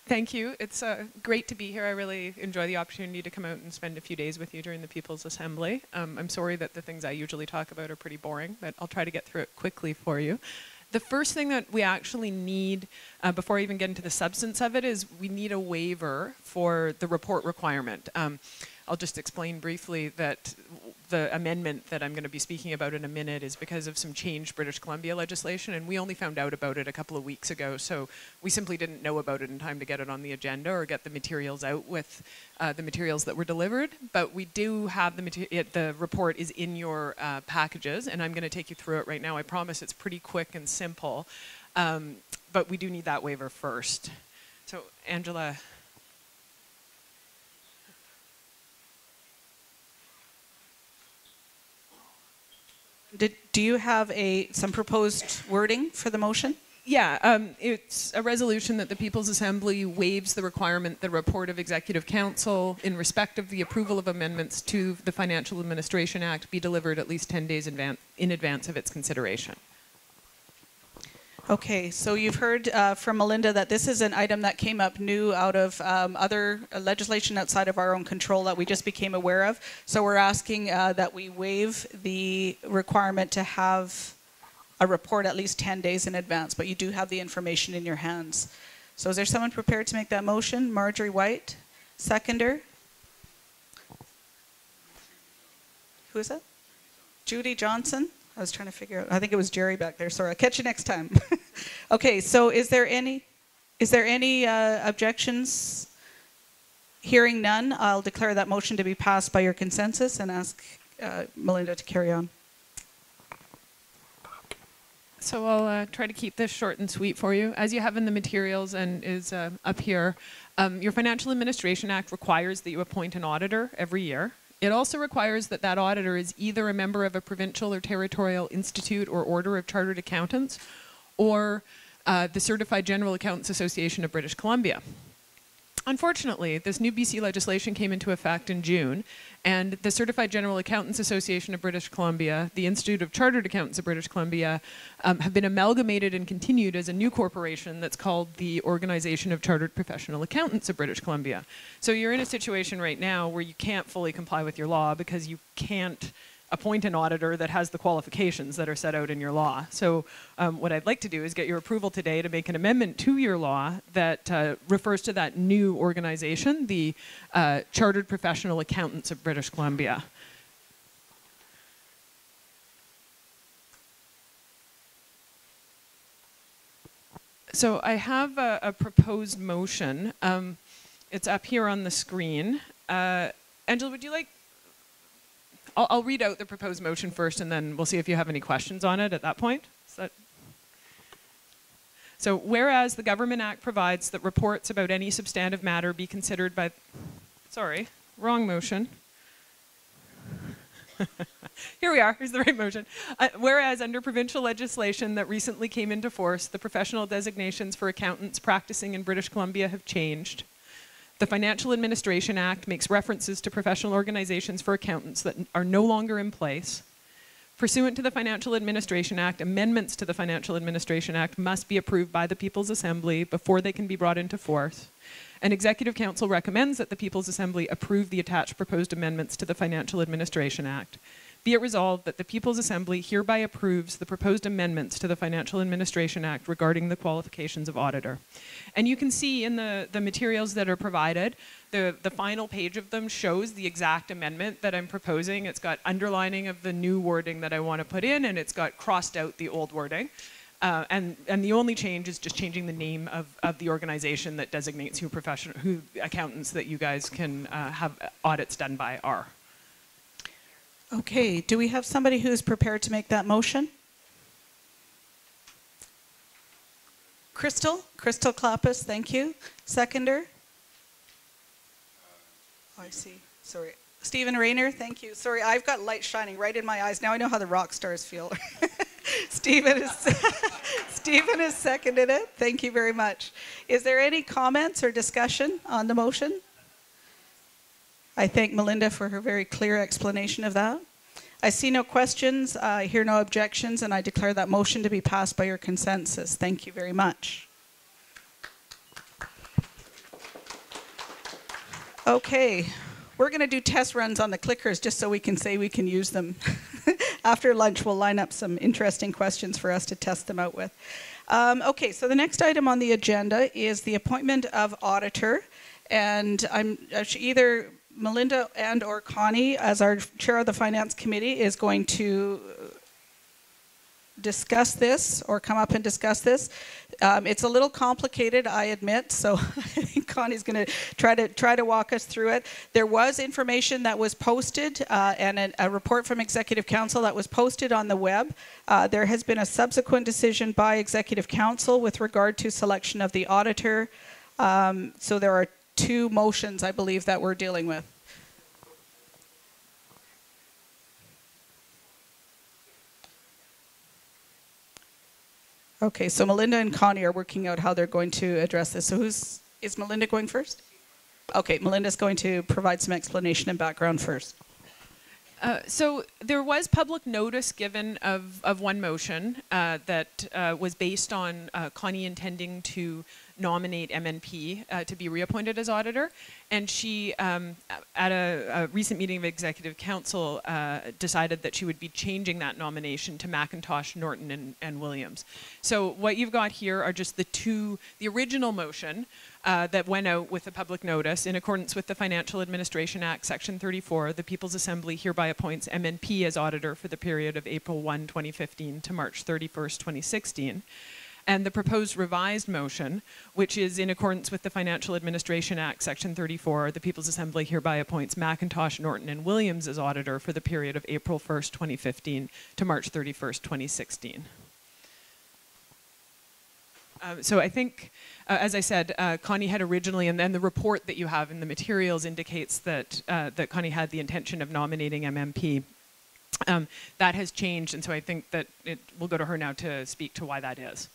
Thank you. It's great to be here. I really enjoy the opportunity to come out and spend a few days with you during the People's Assembly. I'm sorry that the things I usually talk about are pretty boring, but I'll try to get through it quickly for you. The first thing that we actually need, before I even get into the substance of it, is we need a waiver for the report requirement. I'll just explain briefly that the amendment that I'm going to be speaking about in a minute is because of some changed British Columbia legislation, and we only found out about it a couple of weeks ago, so we simply didn't know about it in time to get it on the agenda or get the materials out with the materials that were delivered. But we do have the report is in your packages, and I'm going to take you through it right now. I promise it's pretty quick and simple, but we do need that waiver first. So, Angela. Do you have some proposed wording for the motion? Yeah, it's a resolution that the People's Assembly waives the requirement that a report of Executive Council in respect of the approval of amendments to the Financial Administration Act be delivered at least 10 days in advance of its consideration. Okay, so you've heard from Melinda that this is an item that came up new out of other legislation outside of our own control that we just became aware of. So we're asking that we waive the requirement to have a report at least 10 days in advance, but you do have the information in your hands. So is there someone prepared to make that motion? Marjorie White, seconder. Who is that? Judy Johnson. I was trying to figure out, I think it was Jerry back there. Sorry, I'll catch you next time. Okay, so is there any objections? Hearing none, I'll declare that motion to be passed by your consensus and ask Melinda to carry on. So I'll try to keep this short and sweet for you. As you have in the materials and is up here, your Financial Administration Act requires that you appoint an auditor every year. It also requires that that auditor is either a member of a provincial or territorial institute or order of chartered accountants or the Certified General Accountants Association of British Columbia. Unfortunately, this new BC legislation came into effect in June, and the Certified General Accountants Association of British Columbia, the Institute of Chartered Accountants of British Columbia, have been amalgamated and continued as a new corporation that's called the Organization of Chartered Professional Accountants of British Columbia. So you're in a situation right now where you can't fully comply with your law because you can't appoint an auditor that has the qualifications that are set out in your law. So what I'd like to do is get your approval today to make an amendment to your law that refers to that new organization, the Chartered Professional Accountants of British Columbia. So I have a proposed motion. It's up here on the screen. Angela, would you like... I'll read out the proposed motion first, and then we'll see if you have any questions on it at that point. So whereas the Government Act provides that reports about any substantive matter be considered by... Sorry, wrong motion. Here we are, here's the right motion. Whereas under provincial legislation that recently came into force, the professional designations for accountants practicing in British Columbia have changed. The Financial Administration Act makes references to professional organizations for accountants that are no longer in place. Pursuant to the Financial Administration Act, amendments to the Financial Administration Act must be approved by the People's Assembly before they can be brought into force. And Executive Council recommends that the People's Assembly approve the attached proposed amendments to the Financial Administration Act. Be it resolved that the People's Assembly hereby approves the proposed amendments to the Financial Administration Act regarding the qualifications of auditor. And you can see in the materials that are provided, the final page of them shows the exact amendment that I'm proposing. It's got underlining of the new wording that I want to put in, and it's got crossed out the old wording. And the only change is just changing the name of the organization that designates who accountants that you guys can have audits done by are. Okay, do we have somebody who is prepared to make that motion? Crystal Clappus, thank you. Seconder? Oh, I see, sorry. Stephen Rayner, thank you. Sorry, I've got light shining right in my eyes. Now I know how the rock stars feel. Stephen has seconded it. Thank you very much. Is there any comments or discussion on the motion? I thank Melinda for her very clear explanation of that. I see no questions, I hear no objections, and I declare that motion to be passed by your consensus. Thank you very much. Okay, we're going to do test runs on the clickers just so we can say we can use them. After lunch, we'll line up some interesting questions for us to test them out with. Okay, so the next item on the agenda is the appointment of auditor. And I'm either Melinda and or Connie, as our chair of the Finance Committee, is going to discuss this or come up and discuss this. It's a little complicated, I admit, so I think Connie's going to try to walk us through it. There was information that was posted and a report from Executive Council that was posted on the web. There has been a subsequent decision by Executive Council with regard to selection of the auditor. So there are two motions, I believe, that we're dealing with. Okay, so Melinda and Connie are working out how they're going to address this. So is Melinda going first? Okay, Melinda's going to provide some explanation and background first. So there was public notice given of one motion that was based on Connie intending to nominate MNP to be reappointed as auditor. And she, at a recent meeting of Executive Council, decided that she would be changing that nomination to McIntosh, Norton, and Williams. So what you've got here are just the original motion that went out with a public notice. In accordance with the Financial Administration Act, Section 34, the People's Assembly hereby appoints MNP as auditor for the period of April 1, 2015 to March 31st, 2016. And the proposed revised motion, which is in accordance with the Financial Administration Act, Section 34, the People's Assembly hereby appoints McIntosh, Norton, and Williams as auditor for the period of April 1st, 2015 to March 31st, 2016. So I think, as I said, Connie had originally, and then the report that you have in the materials indicates that, that Connie had the intention of nominating MMP. That has changed, and so I think that it will go to her now to speak to why that is.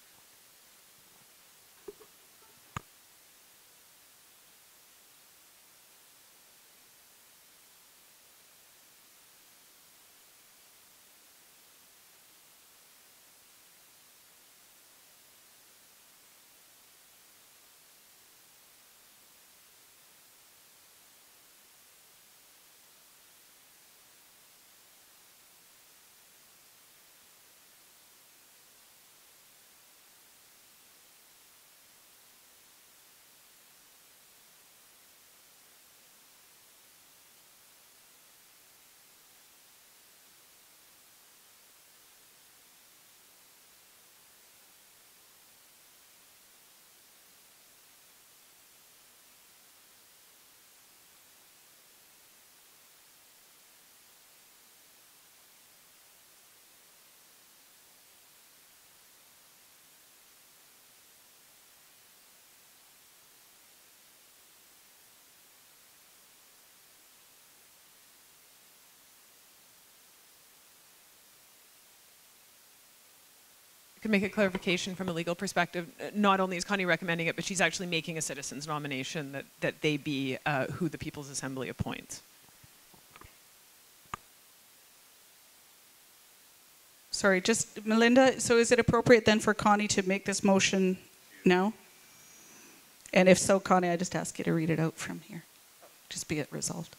Could make a clarification from a legal perspective. Not only is Connie recommending it, but she's actually making a citizen's nomination that they be who the People's Assembly appoints. Sorry, just Melinda, so is it appropriate then for Connie to make this motion now? And if so, Connie, I just ask you to read it out from here. Just be it resolved.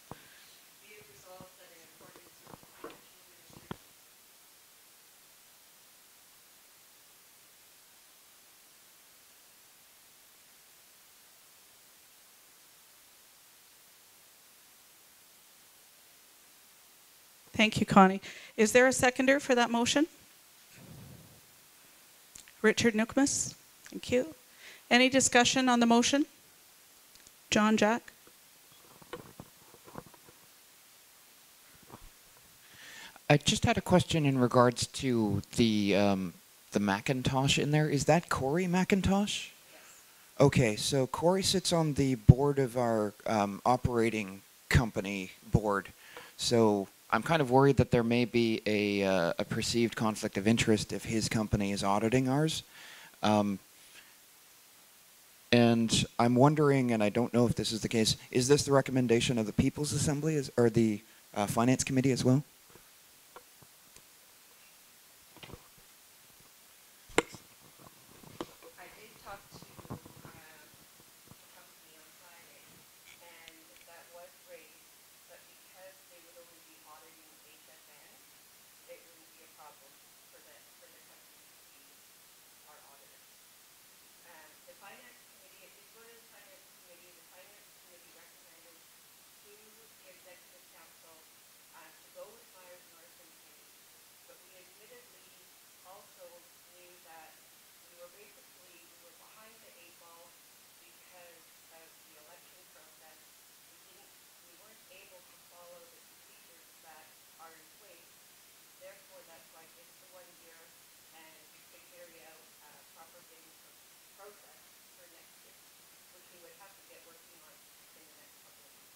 Thank you, Connie. Is there a seconder for that motion? Richard Nookmus. Thank you. Any discussion on the motion? John, Jack? I just had a question in regards to the Macintosh in there. Is that Corey McIntosh? Yes. Okay, so Corey sits on the board of our operating company board. So I'm kind of worried that there may be a perceived conflict of interest if his company is auditing ours. And I'm wondering, and I don't know if this is the case, is this the recommendation of the People's Assembly or the Finance Committee as well? I did talk to the company on Friday, and that was raised, but because they would only be auditing HFN, it wouldn't be a problem for the company to be our auditors. The Finance Committee, it did go to the Finance Committee. The Finance Committee recommended to the Executive Council to go with Myers, Morrison, Kennedy, but we admittedly also knew that we were behind the eight ball because of the election process. We weren't able to follow the procedures that are in place. Therefore, that's why it's the 1 year, and to carry out proper bidding process for next year, which we would have to get working on in the next couple of months.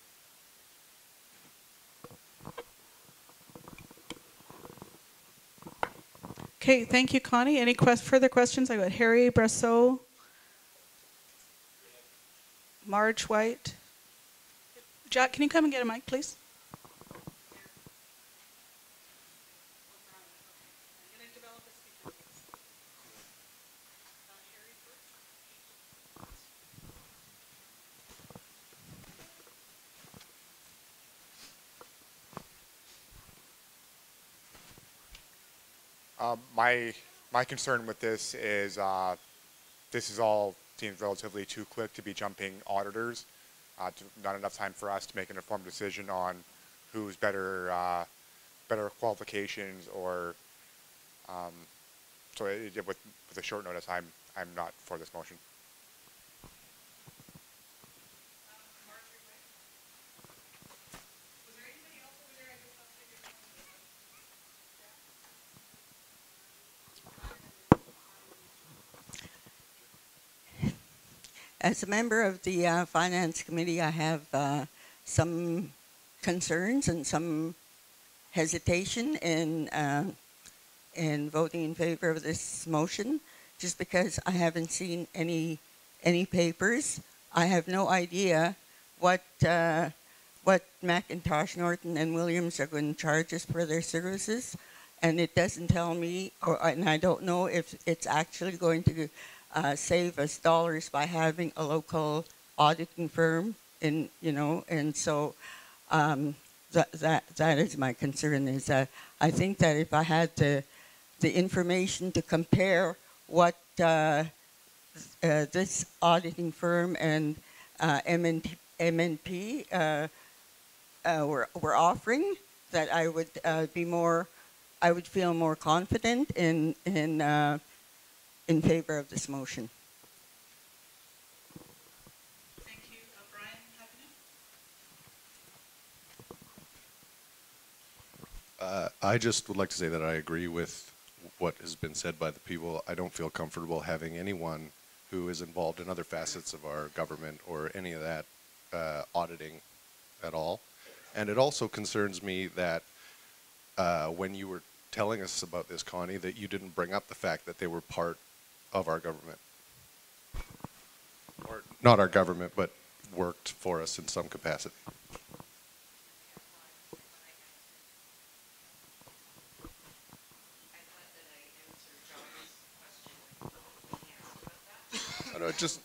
Okay, thank you, Connie. Any further questions? I got Harry Brasseau, Marge White. Jack, can you come and get a mic, please? My concern with this is all seems relatively too quick to be jumping auditors. Not enough time for us to make an informed decision on who's better qualifications or with a short notice, I'm not for this motion. As a member of the Finance Committee, I have some concerns and some hesitation in voting in favor of this motion, just because I haven't seen any papers. I have no idea what Macintosh, Norton, and Williams are going to charge us for their services, and it doesn't tell me, and I don't know if it's actually going to save us dollars by having a local auditing firm and so that is my concern. Is that I think that if I had the information to compare what this auditing firm and MNP were offering, that I would feel more confident in favor of this motion. Thank you. Brian Hackney? I just would like to say that I agree with what has been said by the people. I don't feel comfortable having anyone who is involved in other facets of our government or any of that auditing at all. And it also concerns me that when you were telling us about this, Connie, that you didn't bring up the fact that they were part of our government. Or not our government, but worked for us in some capacity. I know, it just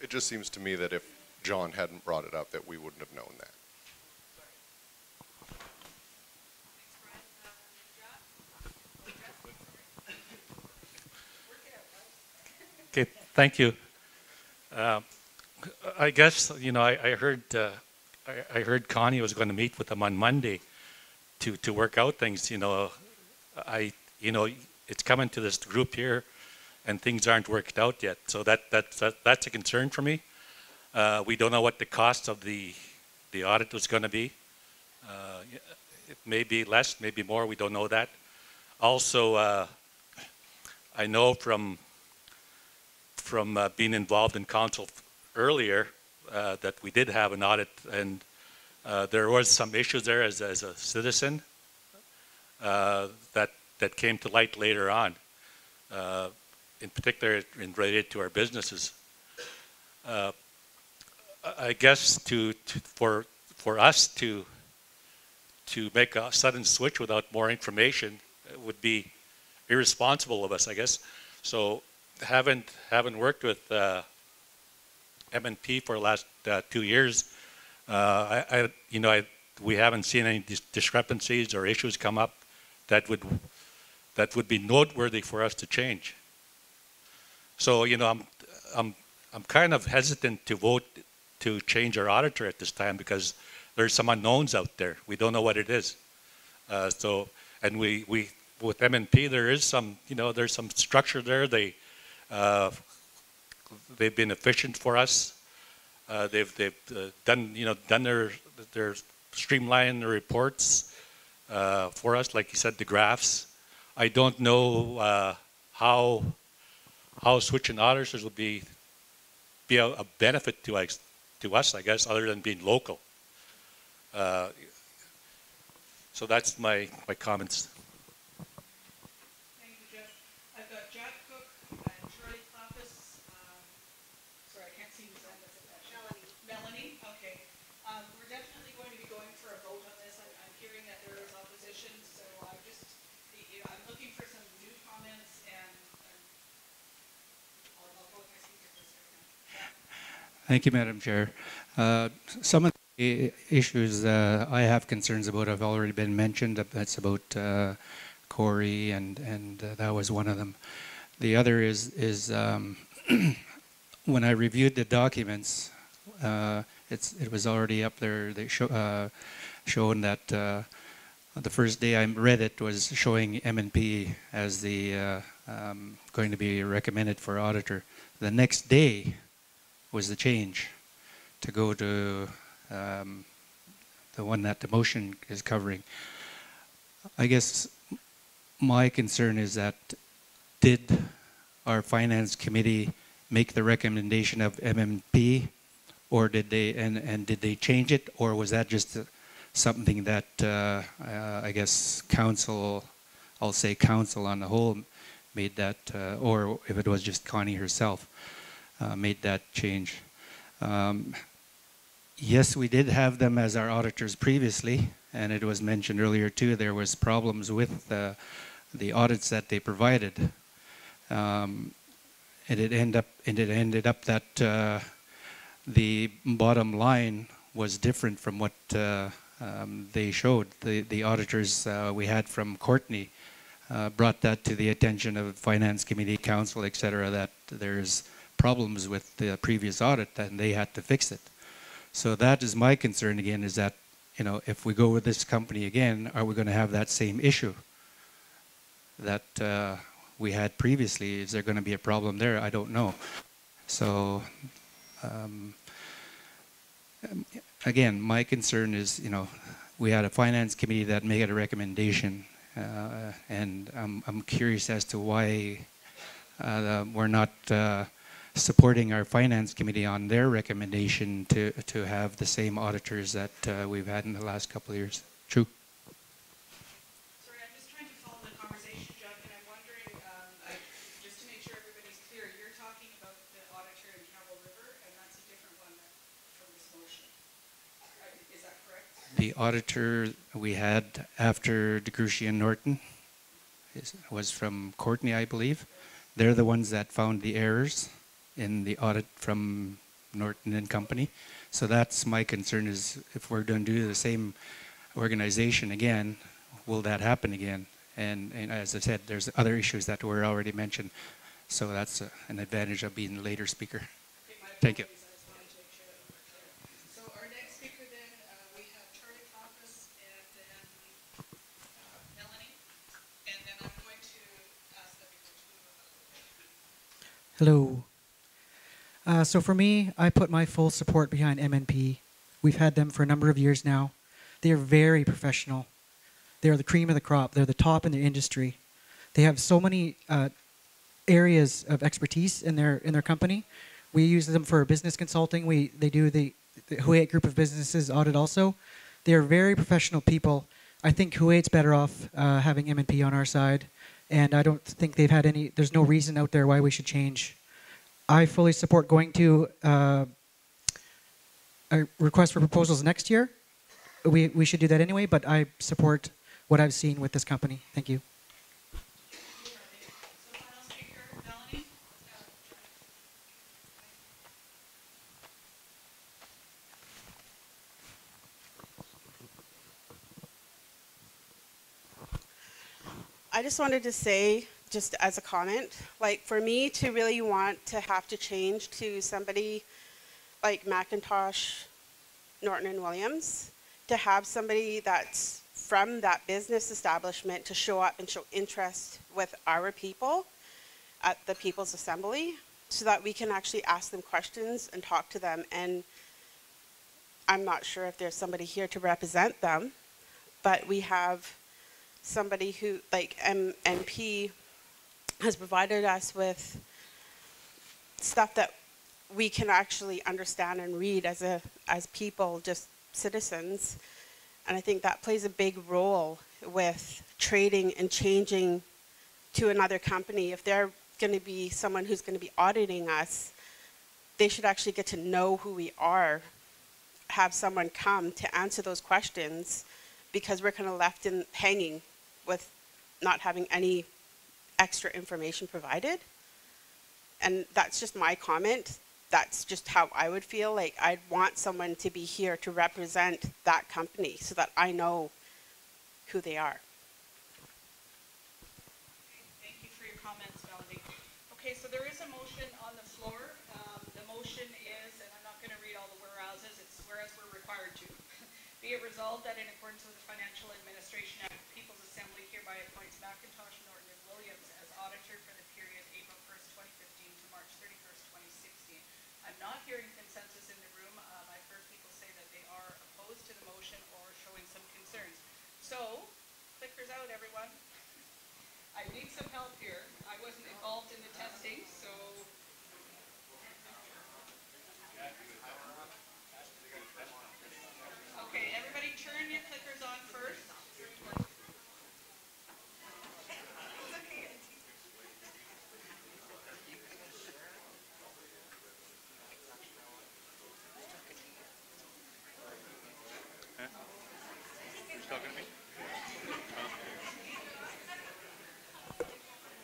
It just seems to me that if John hadn't brought it up, that we wouldn't have known that. Okay, thank you. I guess I heard Connie was going to meet with them on Monday to work out things. It's coming to this group here, and things aren't worked out yet. So that's a concern for me. We don't know what the cost of the audit was going to be. It may be less, maybe more. We don't know that. Also, I know from being involved in council earlier that we did have an audit, and there was some issues there as a citizen that came to light later on. In particular, related to our businesses. I guess for us to make a sudden switch without more information would be irresponsible of us, I guess. So having worked with MNP for the last 2 years, we haven't seen any discrepancies or issues come up that would be noteworthy for us to change. So I'm kind of hesitant to vote to change our auditor at this time because there's some unknowns out there. We don't know what it is. And we with MNP there is some there's some structure there. They've been efficient for us. They've done their streamline the reports for us, like you said, the graphs. I don't know how switching auditors will be a benefit to us to us, I guess, other than being local. So that's my comments. Thank you, Jeff. I've got Jack Cook and Charlie Clappus. Sorry, I can't see who's on this. Melanie, okay. We're definitely going to be going for a vote on this. I'm hearing that there is opposition, so I'm looking for some new comments, and I'll go with my speaker for a second. Thank you, Madam Chair. Some of the issues I have concerns about have already been mentioned. That's about Corey, and that was one of them. The other is when I reviewed the documents, it was already up there. They shown that the first day I read it was showing M&P as the going to be recommended for auditor. The next day was the change to go to the one that the motion is covering. I guess my concern is that did our finance committee make the recommendation of MMP, or did they and did they change it, or was that just something that I guess council, I'll say council on the whole, made that, or if it was just Connie herself made that change. Yes, we did have them as our auditors previously, and it was mentioned earlier too, there was problems with the audits that they provided. And it ended up that the bottom line was different from what they showed. The auditors we had from Courtney brought that to the attention of Finance Committee, Council, etc., that there's problems with the previous audit and they had to fix it. So that is my concern again, is that, you know, if we go with this company again, are we going to have that same issue that we had previously? Is there going to be a problem there? I don't know. So again, my concern is, you know, we had a finance committee that made a recommendation, and I'm curious as to why we're not supporting our finance committee on their recommendation to have the same auditors that we've had in the last couple of years. True. Sorry, I'm just trying to follow the conversation, Jeff, and I'm wondering, just to make sure everybody's clear, you're talking about the auditor in Campbell River, and that's a different one from this motion. Is that correct? The auditor we had after DeGruchy and Norton was from Courtney, I believe. They're the ones that found the errors in the audit from Norton and Company. So that's my concern, is if we're going to do the same organization again, will that happen again? And as I said, there's other issues that were already mentioned. So that's an advantage of being the later speaker. Thank you. So our next speaker then, we have Charlie Clappus and then Melanie. And then I'm going to ask them to Hello. So for me, I put my full support behind MNP. We've had them for a number of years now. They are very professional. They are the cream of the crop. They're the top in their industry. They have so many areas of expertise in their company. We use them for business consulting. They do the Huayet Group of Businesses audit also. They are very professional people. I think Huayet's better off having MNP on our side, and I don't think they've had any. There's no reason out there why we should change. I fully support going to a request for proposals next year. We should do that anyway, but I support what I've seen with this company. Thank you. I just wanted to say, just as a comment, like for me to really want to have to change to somebody like McIntosh, Norton and Williams, to have somebody that's from that business establishment to show up and show interest with our people at the People's Assembly so that we can actually ask them questions and talk to them. And I'm not sure if there's somebody here to represent them, but we have somebody who, like MNP, has provided us with stuff that we can actually understand and read as people, just citizens. And I think that plays a big role with trading and changing to another company. If they're going to be someone who's going to be auditing us, they should actually get to know who we are, have someone come to answer those questions, because we're kind of left in hanging with not having any extra information provided. And that's just my comment. That's just how I would feel. Like, I'd want someone to be here to represent that company so that I know who they are. Thank you for your comments, Melanie. Okay, so there is a motion on the floor. The motion is, and I'm not going to read all the whereases, it's whereas we're required to. Be it resolved that in accordance with the Financial Administration Act, People's Assembly hereby appoints McIntosh, Norton, and Williams as auditor for the period April 1st, 2015 to March 31st, 2016. I'm not hearing consensus in the room. I've heard people say that they are opposed to the motion or showing some concerns. So, clickers out, everyone. I need some help here. I wasn't involved in the testing, so. Okay, everybody turn your clickers on first. Talking to me?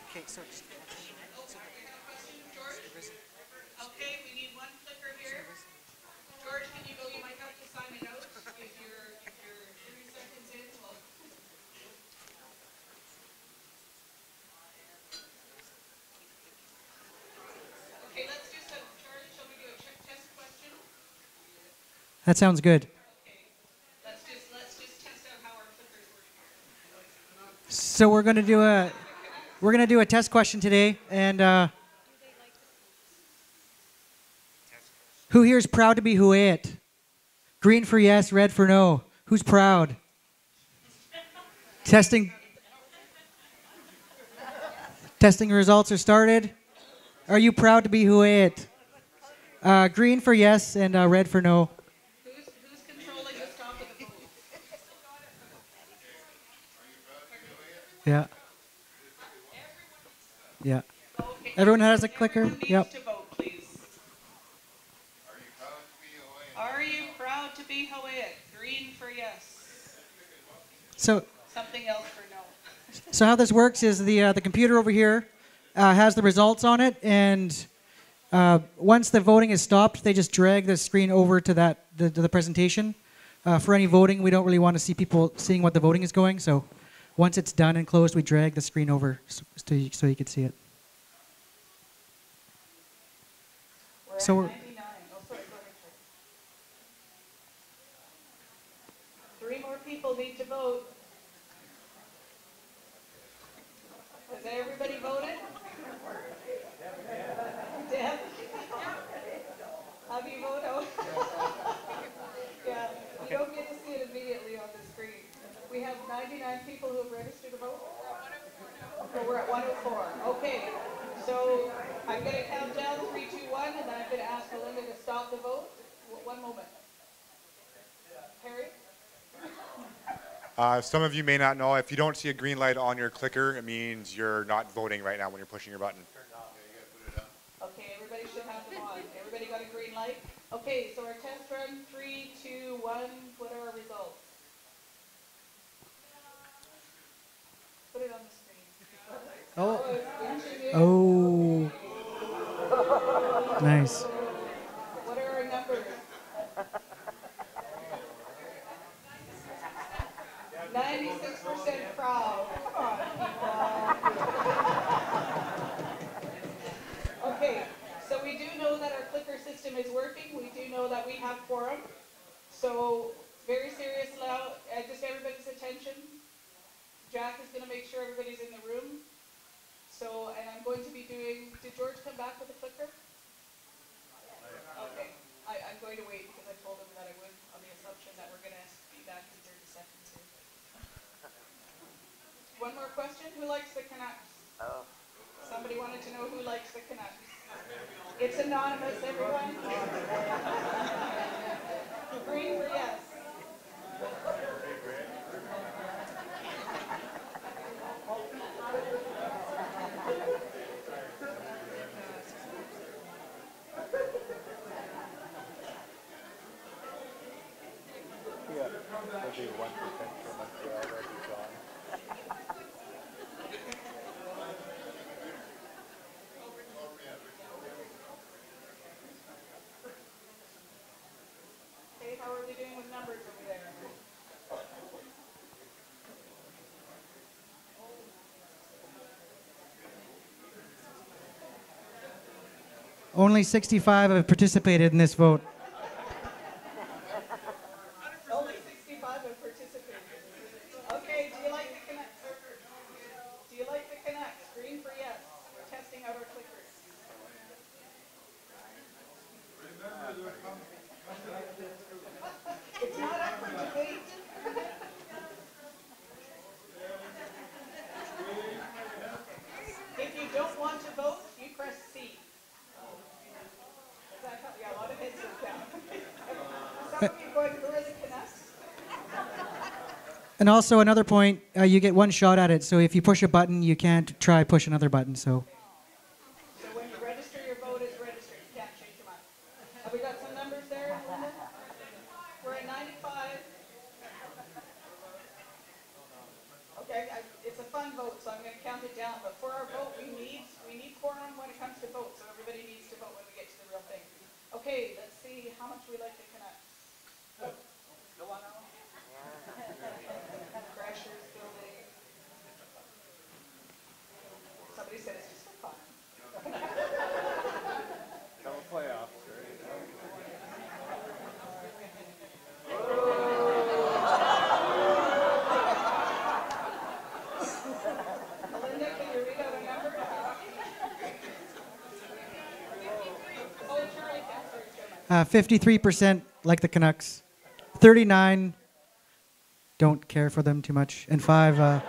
Okay, so we have a question, George? Okay, we need one clicker here. George, can you go? You might have to sign a note if you're 30 seconds in. Well. Okay, let's do some. Charlie, shall we do a test question? That sounds good. Okay, let's just test out how our clickers work. So we're going to do a test question today, and who here is proud to be Hooayet? Green for yes, red for no. Who's proud? Testing results are started. Are you proud to be Hooayet? Green for yes and red for no. Who's controlling the stop of the vote? Yeah. Yeah. Okay. Everyone has a clicker? Everyone needs Yep. to vote, please. Are you proud to be Hooayet? Green for yes. So Something else for no. So how this works is the computer over here has the results on it, and once the voting is stopped, they just drag the screen over to the presentation. For any voting, we don't really want to see people seeing what the voting is going, so once it's done and closed, we drag the screen over so you can see it. So we're 99. Oh, sorry, go ahead. Three more people need to vote. Has everybody voted? Deb? Have you voted? Yeah, you don't get to see it immediately on the screen. We have 99 people who have registered to vote. Oh, we're at 104. Okay, so I'm going to count down 3, 2, 1, and then I'm going to ask Melinda to stop the vote. One moment. Harry? Some of you may not know, if you don't see a green light on your clicker, it means you're not voting right now when you're pushing your button. Okay, everybody should have them on. Everybody got a green light? Okay, so our test run, 3, 2, 1, what are our results? Put it on the screen. Oh. Nice. What are our numbers? 96% proud. Come on, people. Okay, so we do know that our clicker system is working. We do know that we have quorum. So very serious now, just everybody's attention. Jack is going to make sure everybody's in the room. So, and I'm going to be doing, did George come back with a clicker? Okay, I'm going to wait because I told him that I would on the assumption that we're going to be back in 30 seconds here. One more question, who likes the Canucks? Somebody wanted to know who likes the Canucks. It's anonymous, everyone. Green for yes. Yeah, that'd be 1% for Montreal, that'd be gone. Okay, how are we doing with numbers over there? Only 65 have participated in this vote. Only 65 have participated. Okay, do you like the Canucks? Do you like the Canucks? Green for yes. We're testing out our clickers. It's not up for debate. If you don't want to vote, you press C. Yeah, a lot of heads are down. Some of you going, who are the Canucks? And also another point, you get one shot at it. So if you push a button, you can't try push another button. So So when you register your vote, it's registered. You can't change your mind. Have we got some numbers there, Linda? We're at 95. Okay, it's a fun vote, so I'm going to count it down. But for our vote, we need quorum when it comes to vote. So everybody needs to vote when we get to the real thing. Okay, let's see how much we like the Canucks. Go on, Alan. Crashers building. Somebody said it's just for fun. Come playoffs, right? Linda, can you read out a number? Oh, Charlie, that's very good. 53% like the Canucks, 39 don't care for them too much, and 5. Okay,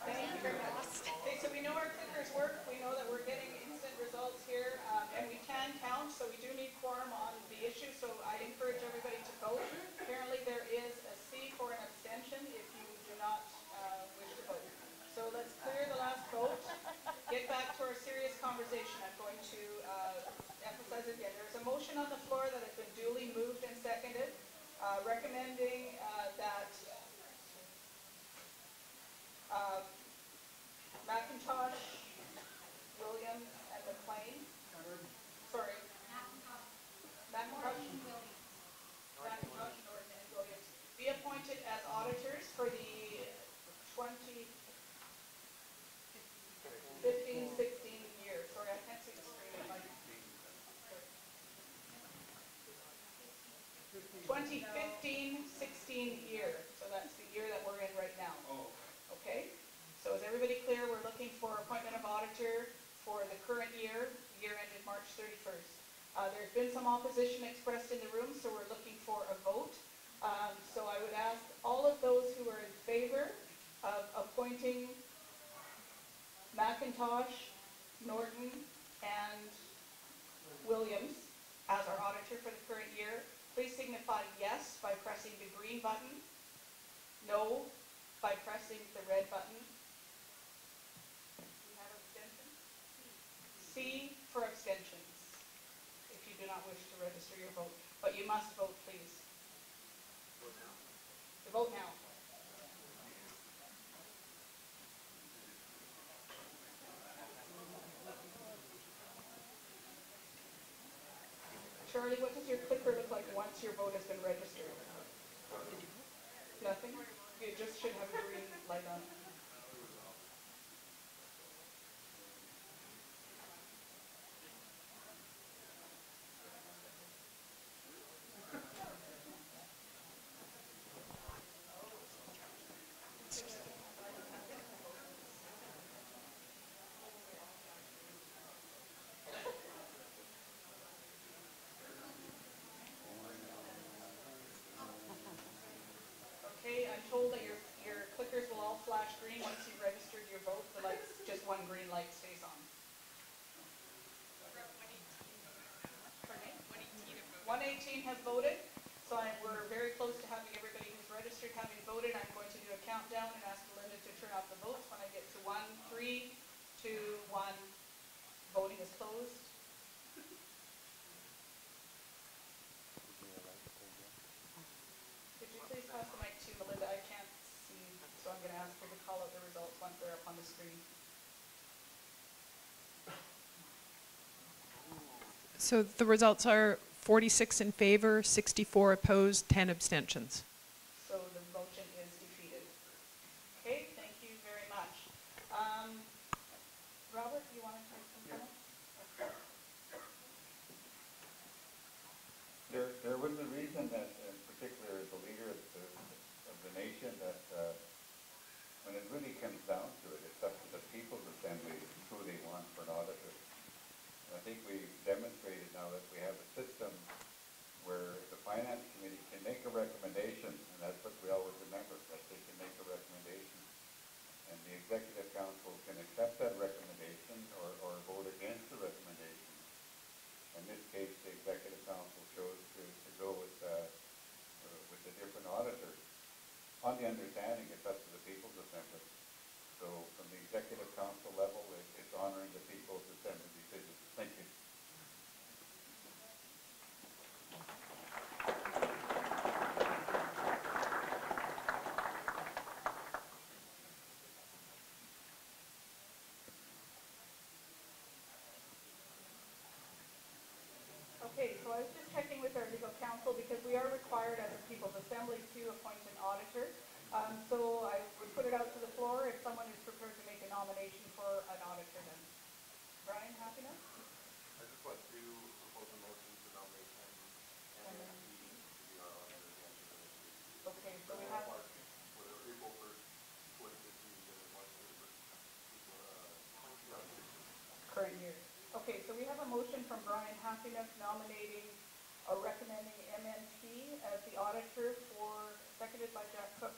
thank you very much. Okay, so we know our clickers work. We know that we're getting instant results here, and we can count, so we do need quorum on the issue, so I encourage everybody to vote. Apparently there is a C for an abstention if you do not wish to vote. So let's clear the last vote. Get back to our serious conversation. I'm going to emphasize again. There's a motion on the floor that has been duly moved and seconded, recommending that McIntosh, Williams, and McLean. Sorry. McIntosh, Norton, and Williams be appointed as auditors for the 2015-16 year. Sorry, I can't see the screen. 2015-16 year. So that's the year that we're in right now. Okay? So is everybody clear? We're looking for appointment of auditor for the current year ended March 31st. There's been some opposition expressed in the room, so we're looking for a vote. So I would ask all of those who are in favor of appointing McIntosh, Norton, and Williams as our auditor for the current year, please signify yes by pressing the green button, no by pressing the red button. Do you have abstentions? C for abstentions, if you do not wish to register your vote. But you must vote, please. Vote now. Vote now. Charlie, what does your clicker look like once your vote has been registered? Nothing? You just should have a green light on. Okay, I'm told that your clickers will all flash green once you've registered your vote, the lights, just one green light stays on. 118 has voted, so we're very close to having everybody who's registered having voted. I'm going to do a countdown and ask Linda to turn off the votes when I get to 1, 3, 2, 1. Voting is closed. Could you please pass the mic to Melinda? I can't see, so I'm going to ask her to call out the results once they're up on the screen. So the results are 46 in favor, 64 opposed, 10 abstentions. So the motion is defeated. Okay, thank you very much. Robert, you want to take some comments? There was a reason that, in particular, as the leader of the nation, that when it really comes down to it, it's up to the People's Assembly who they want for an auditor. And I think we've demonstrated now that we have a system where the Finance Committee can make a recommendation, and that's what we always remember, that they can make a recommendation. And the Executive Council can accept that recommendation or vote against the recommendation. In this case, the Executive Council chose to go with a different auditor, on the understanding it's up to the People's Assembly. So from the Executive Council level, it's honoring the People's Assembly decision. Thank you. Okay, so I was just checking with our legal counsel because we are required as a People's Assembly to appoint an auditor. So I would put it out to the floor if someone is prepared to make a nomination for an auditor then. Brian, happy now? I just want to propose a motion to nominate him and he to be our auditor again for the next week. Okay, so we have... Whatever April 1st, 2015, and March 31st, current year. Okay, so we have a motion from Brian Happiness nominating or recommending MNP as the auditor seconded by Jack Cook,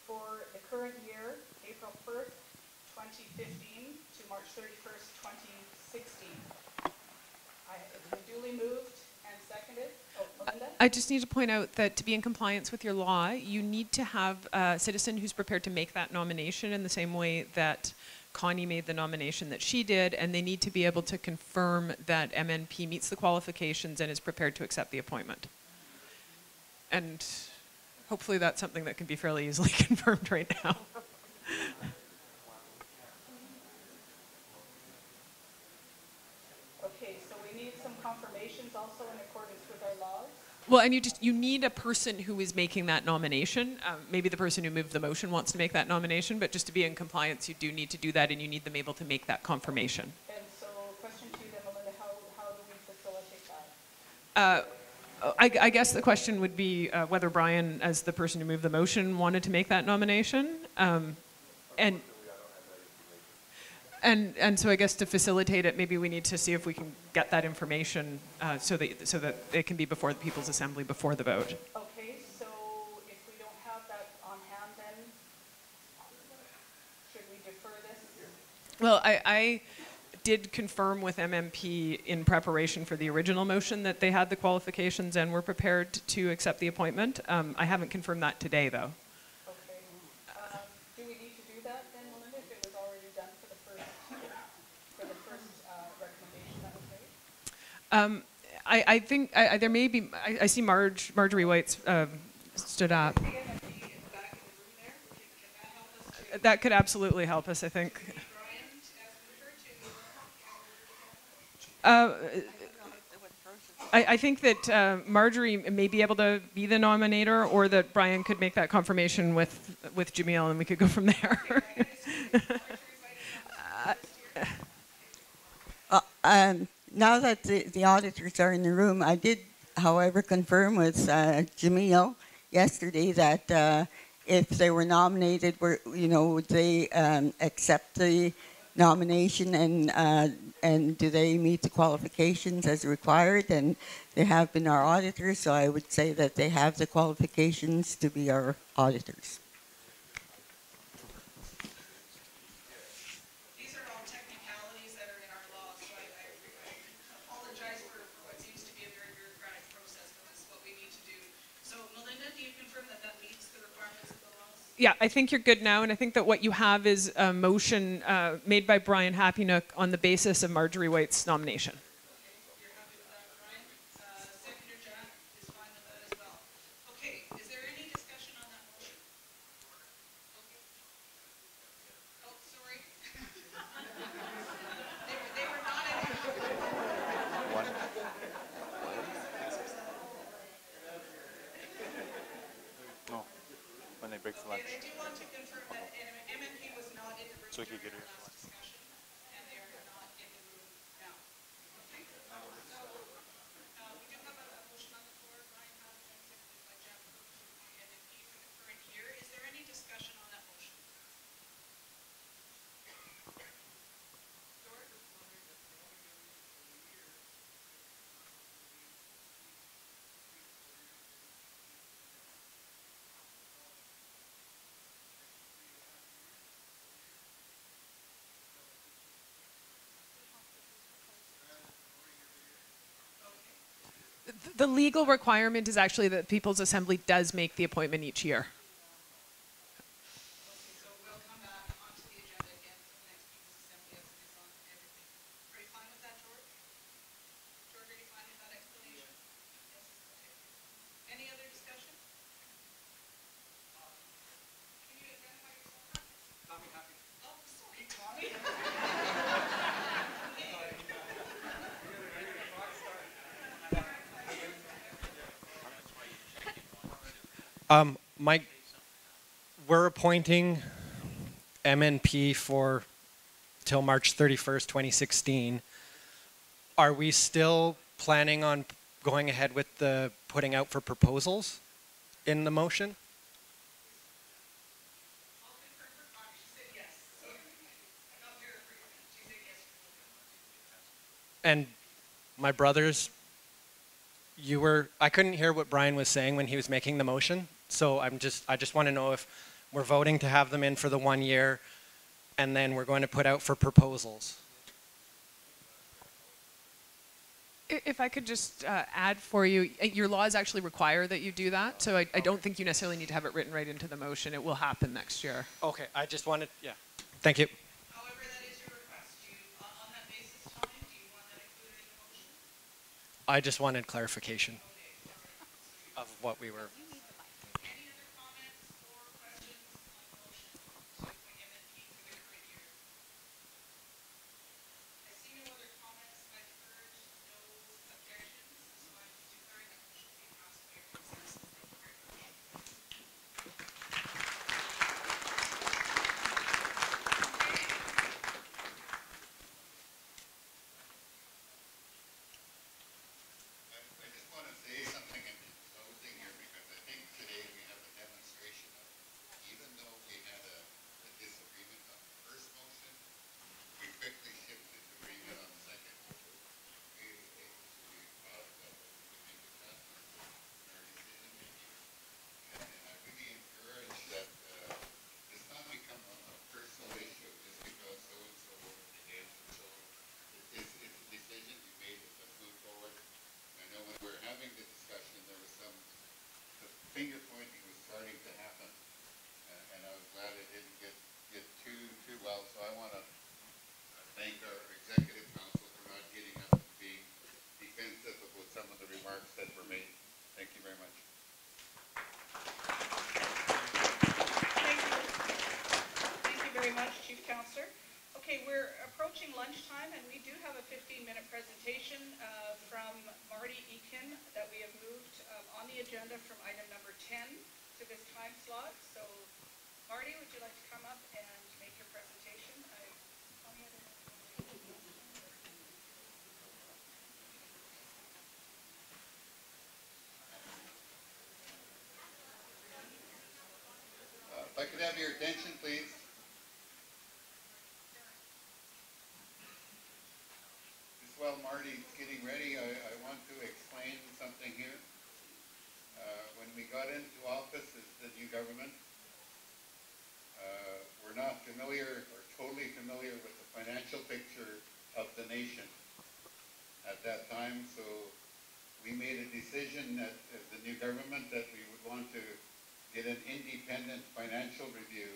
for the current year, April 1st, 2015 to March 31st, 2016. It's been duly moved and seconded. Oh, Melinda? I just need to point out that to be in compliance with your law, you need to have a citizen who's prepared to make that nomination in the same way that Connie made the nomination that she did, and they need to be able to confirm that MNP meets the qualifications and is prepared to accept the appointment. And hopefully that's something that can be fairly easily confirmed right now. Okay, so we need some confirmations also in accordance with our laws. Well, and you need a person who is making that nomination. Maybe the person who moved the motion wants to make that nomination, but just to be in compliance, you do need to do that, and you need them able to make that confirmation. And so, question to you then, Melinda, how do we facilitate that? I guess the question would be whether Brian, as the person who moved the motion, wanted to make that nomination. And so I guess to facilitate it, maybe we need to see if we can get that information so that it can be before the People's Assembly before the vote. Okay, so if we don't have that on hand, then should we defer this? Well, I did confirm with MMP in preparation for the original motion that they had the qualifications and were prepared to accept the appointment. I haven't confirmed that today, though. Okay. Do we need to do that then, Melinda, if it was already done for the first recommendation that was made? I think there may be. I see Marjorie White's stood up. That could absolutely help us, I think. I think that Marjorie may be able to be the nominator, or that Brian could make that confirmation with Jamil, and we could go from there. Now that the auditors are in the room, I did, however, confirm with Jamil yesterday that if they were nominated, would they accept the nomination, and do they meet the qualifications as required? And they have been our auditors, so I would say that they have the qualifications to be our auditors. Yeah, I think you're good now, and I think that what you have is a motion made by Brian Happynook on the basis of Marjorie White's nomination. No, when they break for lunch. They do want to confirm that MNP was not in the room So we during could get the her. last discussion, and they are not in the room now. Okay? So, we do have a motion on the floor. Brian has been seconded by Jeff to appoint MNP for the current year. Is there any discussion on that motion? The legal requirement is actually that People's Assembly does make the appointment each year. So we'll come back onto the agenda again for the next People's Assembly as it is on everything. Are you fine with that, George? George, are you fine with that explanation? Yes? Okay. Any other discussion? Can you identify yourself? Tommy Happy. Oh, sorry, Tommy. Mike, we're appointing MNP for till March 31st, 2016. Are we still planning on going ahead with the putting out for proposals in the motion? And my brothers, I couldn't hear what Brian was saying when he was making the motion. So I just want to know if we're voting to have them in for the 1 year and then we're going to put out for proposals. If I could just add for you, your laws actually require that you do that. So I don't think you necessarily need to have it written right into the motion. It will happen next year. Okay, I just wanted, yeah. Thank you. However, that is your request. On that basis, Tommy, do you want that included in the motion? I just wanted clarification of what we were. Any other comments or questions on the motion to appoint MNP for the current year? I see no other comments. I've heard no objections, so I'm declaring that motion to be passed by your consensus. Thank you very much. I just want to say something in closing here because I think today we have a demonstration of even though we had a disagreement on the first motion, we quickly shifted to agreement on the second. We thought that we could make adjustments in our decision making. And I really encourage that this not become a personal issue just because so-and-so voted against and so it's a decision you made to move forward. I know when we were having the discussion, there was the finger pointing was starting to happen, and I was glad it didn't get too well. So I want to thank our executive council for not getting up and being defensive about some of the remarks that were made. Thank you very much. Thank you very much, Chief Counselor. Okay, we're approaching lunchtime, and we do have a 15-minute presentation from Marty Eakin that we have moved on the agenda from item number 10 to this time slot. So, Marty, would you like to come up and make your presentation? If I could have your attention, please. Just while Marty's getting ready, I want to explain something here. When we got into office as the new government, we're not familiar or totally familiar with the financial picture of the nation at that time. So we made a decision that as the new government that we would want to did an independent financial review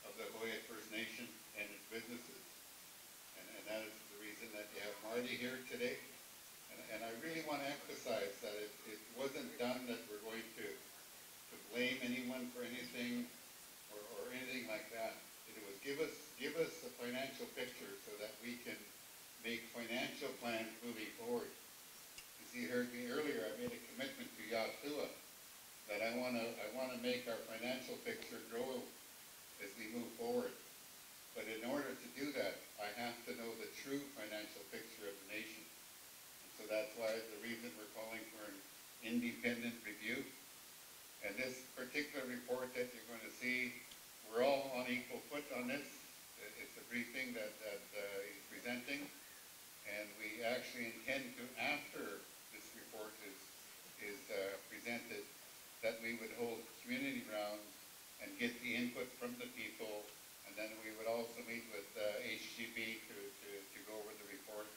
of the Hoyt First Nation and its businesses. And that is the reason that you have Marty here today. And I really want to emphasize that it wasn't done that we're going to blame anyone for anything or anything like that. It was give us a financial picture so that we can make financial plans moving forward. As you heard me earlier, I made a commitment to Yathua that I want to make our financial picture grow as we move forward. But in order to do that, I have to know the true financial picture of the nation. And so that's why the reason we're calling for an independent review. And this particular report that you're going to see, we're all on equal foot on this. It's a briefing that he's presenting. And we actually intend to, after this report is presented, that we would hold community rounds and get the input from the people. And then we would also meet with HGB to go over the report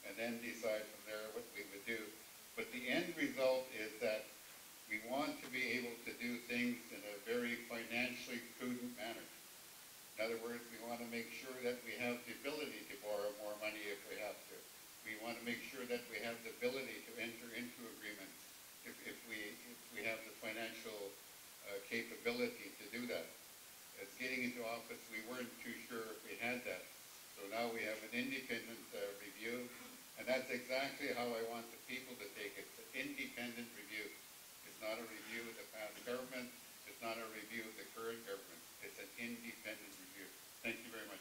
and then decide from there what we would do. But the end result is that we want to be able to do things in a very financially prudent manner. In other words, we want to make sure that we have the ability to borrow more money if we have to. We want to make sure that we have the ability to enter into agreements if we have the financial capability to do that. As getting into office, we weren't too sure if we had that. So now we have an independent review, and that's exactly how I want the people to take it. It's an independent review. It's not a review of the past government. It's not a review of the current government. It's an independent review. Thank you very much.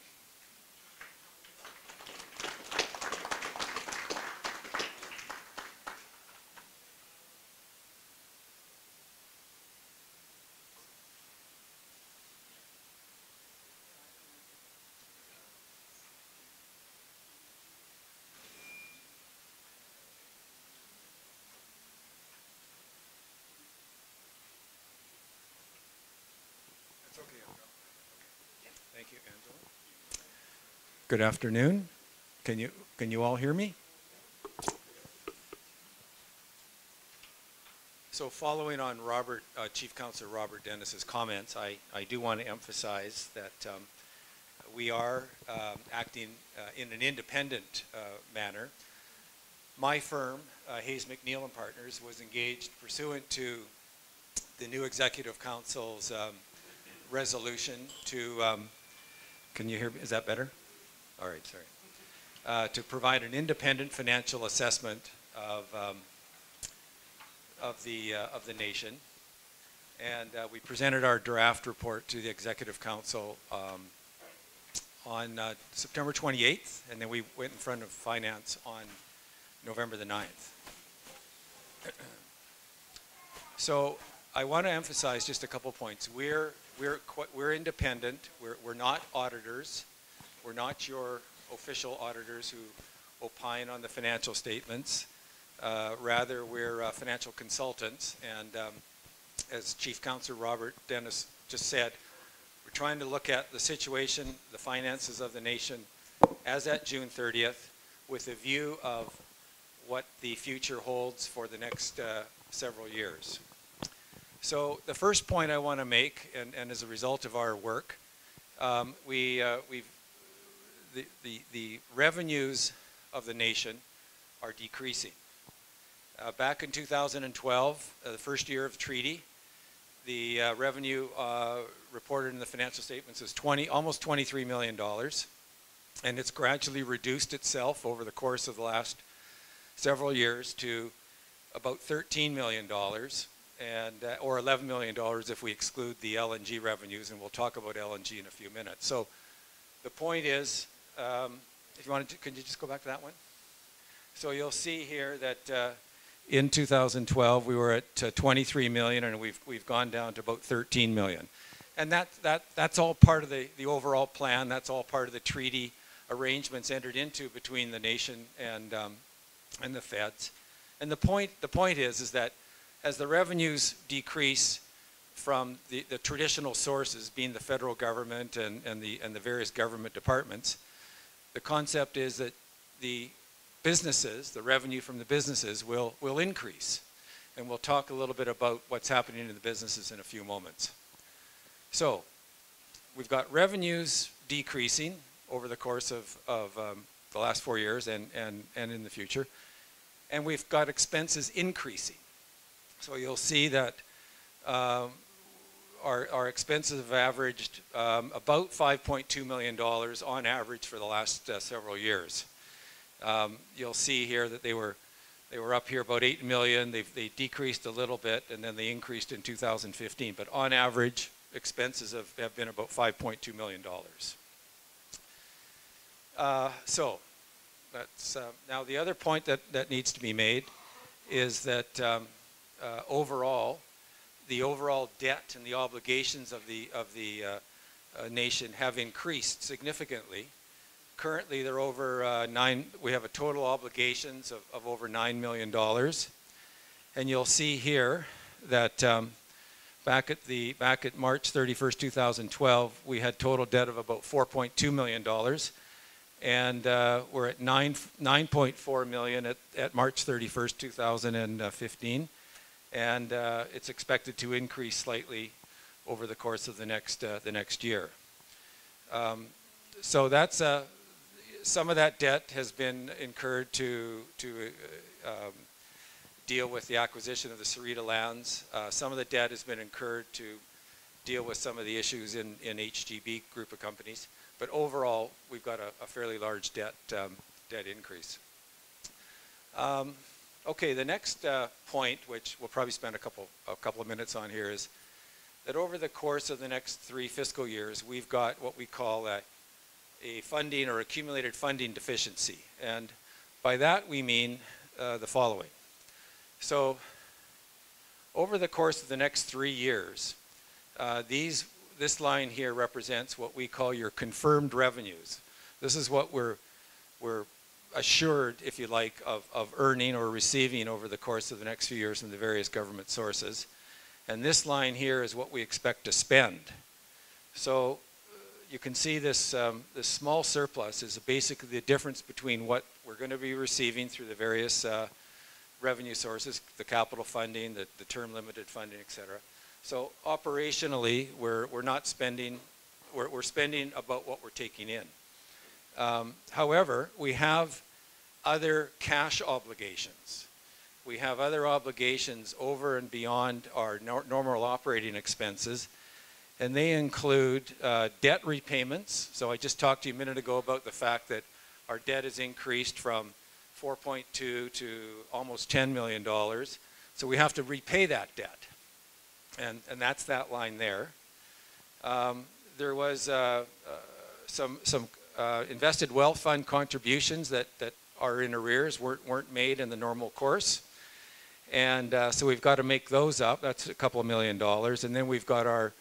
Thank you, Angela. Good afternoon. Can you all hear me? So following on Chief Councillor Robert Dennis's comments, I do want to emphasize that we are acting in an independent manner. My firm, Hayes McNeil and Partners, was engaged pursuant to the new Executive Council's resolution to, can you hear me? Is that better? All right, sorry. To provide an independent financial assessment of the nation, and we presented our draft report to the Executive Council on September 28th, and then we went in front of Finance on November the 9th. So I want to emphasize just a couple points. We're independent. We're not auditors. We're not your official auditors who opine on the financial statements. Rather, we're financial consultants. And as Chief Councillor Robert Dennis just said, we're trying to look at the situation, the finances of the nation as at June 30th with a view of what the future holds for the next several years. So the first point I want to make, and as a result of our work, the revenues of the nation are decreasing. Back in 2012, the first year of the treaty, the revenue reported in the financial statements is almost $23 million, and it's gradually reduced itself over the course of the last several years to about $13 million, and or $11 million if we exclude the LNG revenues, and we'll talk about LNG in a few minutes. So the point is, if you wanted to, can you just go back to that one? So you'll see here that in 2012 we were at 23 million, and we've gone down to about 13 million, and that's all part of the overall plan. That's all part of the treaty arrangements entered into between the nation and the feds. And the point is that as the revenues decrease from the traditional sources, being the federal government and the various government departments, the concept is that the businesses, the revenue from the businesses will increase. And we'll talk a little bit about what's happening in the businesses in a few moments. So we've got revenues decreasing over the course of the last 4 years and in the future. And we've got expenses increasing. So you'll see that our expenses have averaged about $5.2 million on average for the last several years. You'll see here that they were up here about 8 million. They decreased a little bit, and then they increased in 2015. But on average, expenses have been about $5.2 million. So that's now the other point that needs to be made is that overall, the overall debt and the obligations of the nation have increased significantly. Currently, they're over we have a total obligations of over $9 million. And you'll see here that back at March 31st, 2012, we had total debt of about $4.2 million. And we're at 9.4 million at March 31st, 2015. And it's expected to increase slightly over the course of the next year. So that's some of that debt has been incurred to deal with the acquisition of the Sarita lands. Some of the debt has been incurred to deal with some of the issues in HGB group of companies. But overall, we've got a fairly large debt increase. Okay, the next point, which we'll probably spend a couple of minutes on here, is that over the course of the next 3 fiscal years, we've got what we call a funding or accumulated funding deficiency. And by that we mean the following. So over the course of the next 3 years, this line here represents what we call your confirmed revenues. This is what we're assured, if you like, of earning or receiving over the course of the next few years from the various government sources. And this line here is what we expect to spend. So you can see this small surplus is basically the difference between what we're going to be receiving through the various revenue sources, the capital funding, the term limited funding, etc. So operationally, we're not spending, we're spending about what we're taking in. However, we have other cash obligations. We have other obligations over and beyond our normal operating expenses, and they include debt repayments. So I just talked to you a minute ago about the fact that our debt has increased from 4.2 to almost $10 million. So we have to repay that debt, and that's that line there. There was some invested wealth fund contributions that are in arrears, weren't made in the normal course. And so we've got to make those up. That's a couple of $1 million. And then we've got our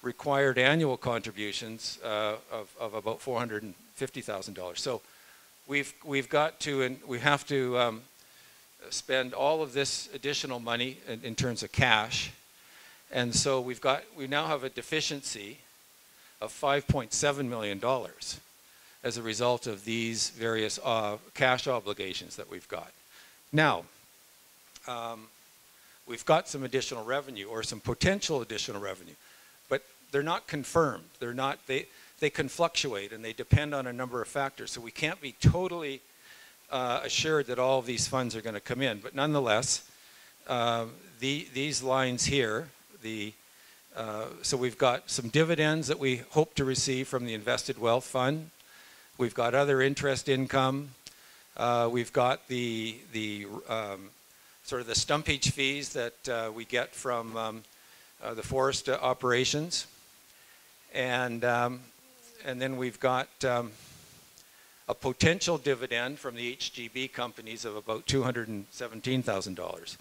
required annual contributions of about $450,000. So we've got to, and we have to spend all of this additional money in terms of cash. And so we now have a deficiency of $5.7 million as a result of these various cash obligations that we've got. Now, we've got some additional revenue or some potential additional revenue, but they're not confirmed. They're not, they can fluctuate and they depend on a number of factors. So we can't be totally assured that all of these funds are going to come in. But nonetheless, these lines here, so we've got some dividends that we hope to receive from the invested wealth fund. We've got other interest income. We've got the sort of the stumpage fees that we get from the forest operations, and then we've got a potential dividend from the HGB companies of about $217,000.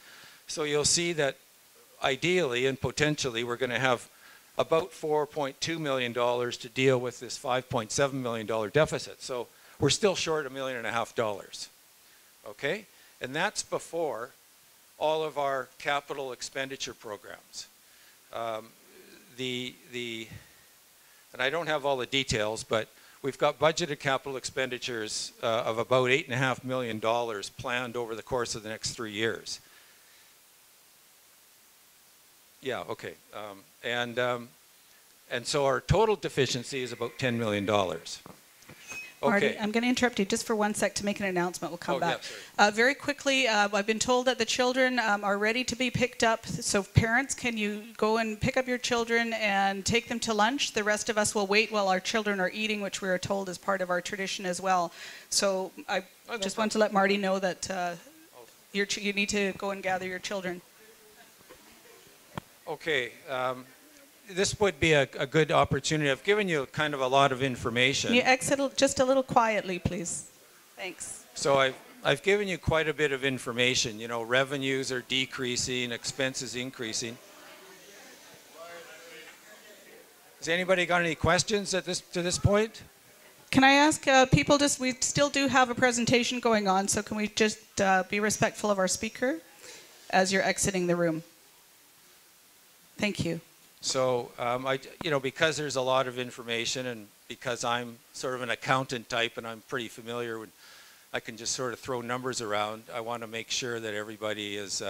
So you'll see that ideally and potentially we're going to have about $4.2 million to deal with this $5.7 million deficit. So we're still short $1.5 million. Okay? And that's before all of our capital expenditure programs. And I don't have all the details, but we've got budgeted capital expenditures of about $8.5 million planned over the course of the next 3 years. Yeah, okay. And so our total deficiency is about $10 million. Marty, Okay. I'm going to interrupt you just for one sec to make an announcement. We'll come Oh, back. yeah, Very quickly, I've been told that the children are ready to be picked up. So parents, can you go and pick up your children and take them to lunch? The rest of us will wait while our children are eating, which we are told is part of our tradition as well. So I just want to let Marty know that you need to go and gather your children. Okay. This would be a good opportunity. I've given you kind of a lot of information. Can you exit just a little quietly, please? Thanks. So I've given you quite a bit of information. You know, revenues are decreasing, expenses increasing. Has anybody got any questions to this point? Can I ask people we still do have a presentation going on, so can we just be respectful of our speaker as you're exiting the room? Thank you. So, because there's a lot of information and because I'm sort of an accountant type and I'm pretty familiar with, I can just sort of throw numbers around. I want to make sure that everybody is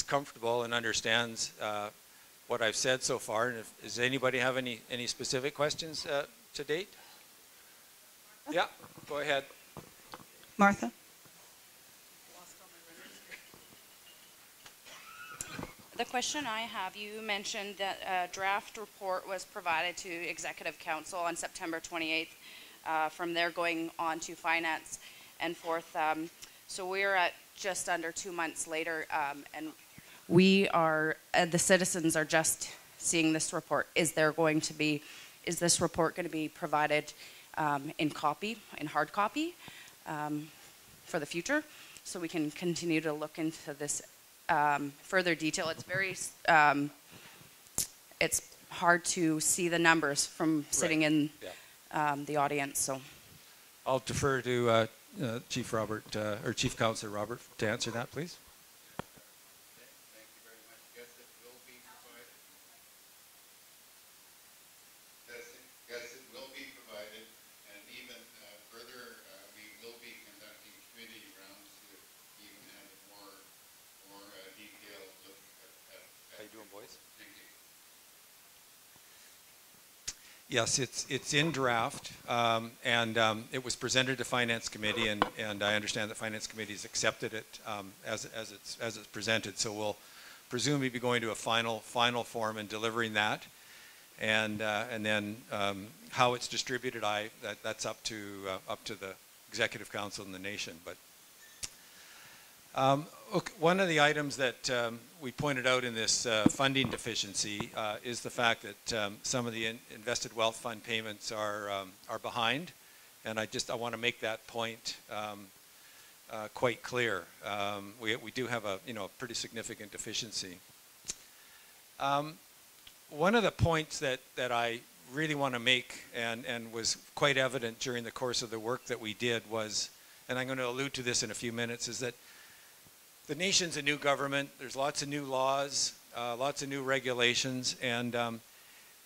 comfortable and understands what I've said so far. And does anybody have any specific questions to date? Yeah, go ahead. Martha? The question I have, you mentioned that a draft report was provided to Executive Council on September 28th, from there going on to Finance and forth. So we're at just under 2 months later, and we are, the citizens are just seeing this report. Is this report going to be provided in hard copy for the future, so we can continue to look into this further detail? It's very, it's hard to see the numbers from sitting in the audience. So I'll defer to Chief Councillor Robert to answer that, please. Yes, it's in draft, and it was presented to Finance Committee, and I understand that Finance Committee has accepted it as it's presented. So we'll presumably be going to a final form and delivering that, and then how it's distributed, that's up to the Executive Council and the nation. But one of the items that we pointed out in this funding deficiency is the fact that some of the invested wealth fund payments are behind, and I want to make that point quite clear. We do have a pretty significant deficiency. One of the points that I really want to make and was quite evident during the course of the work that we did was, and I'm going to allude to this in a few minutes, is that the nation's a new government. There's lots of new laws, lots of new regulations, and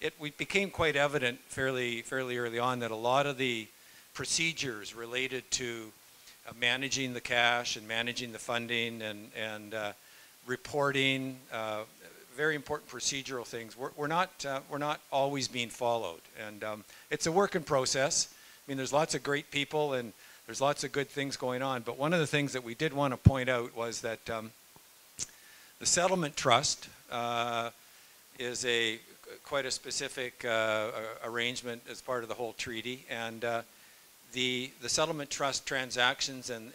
it became quite evident fairly early on that a lot of the procedures related to managing the cash and managing the funding and reporting, very important procedural things, were not always being followed. And it's a work in process. I mean, there's lots of great people and there's lots of good things going on, but one of the things that we did want to point out was that the settlement trust is quite a specific arrangement as part of the whole treaty, and the settlement trust transactions and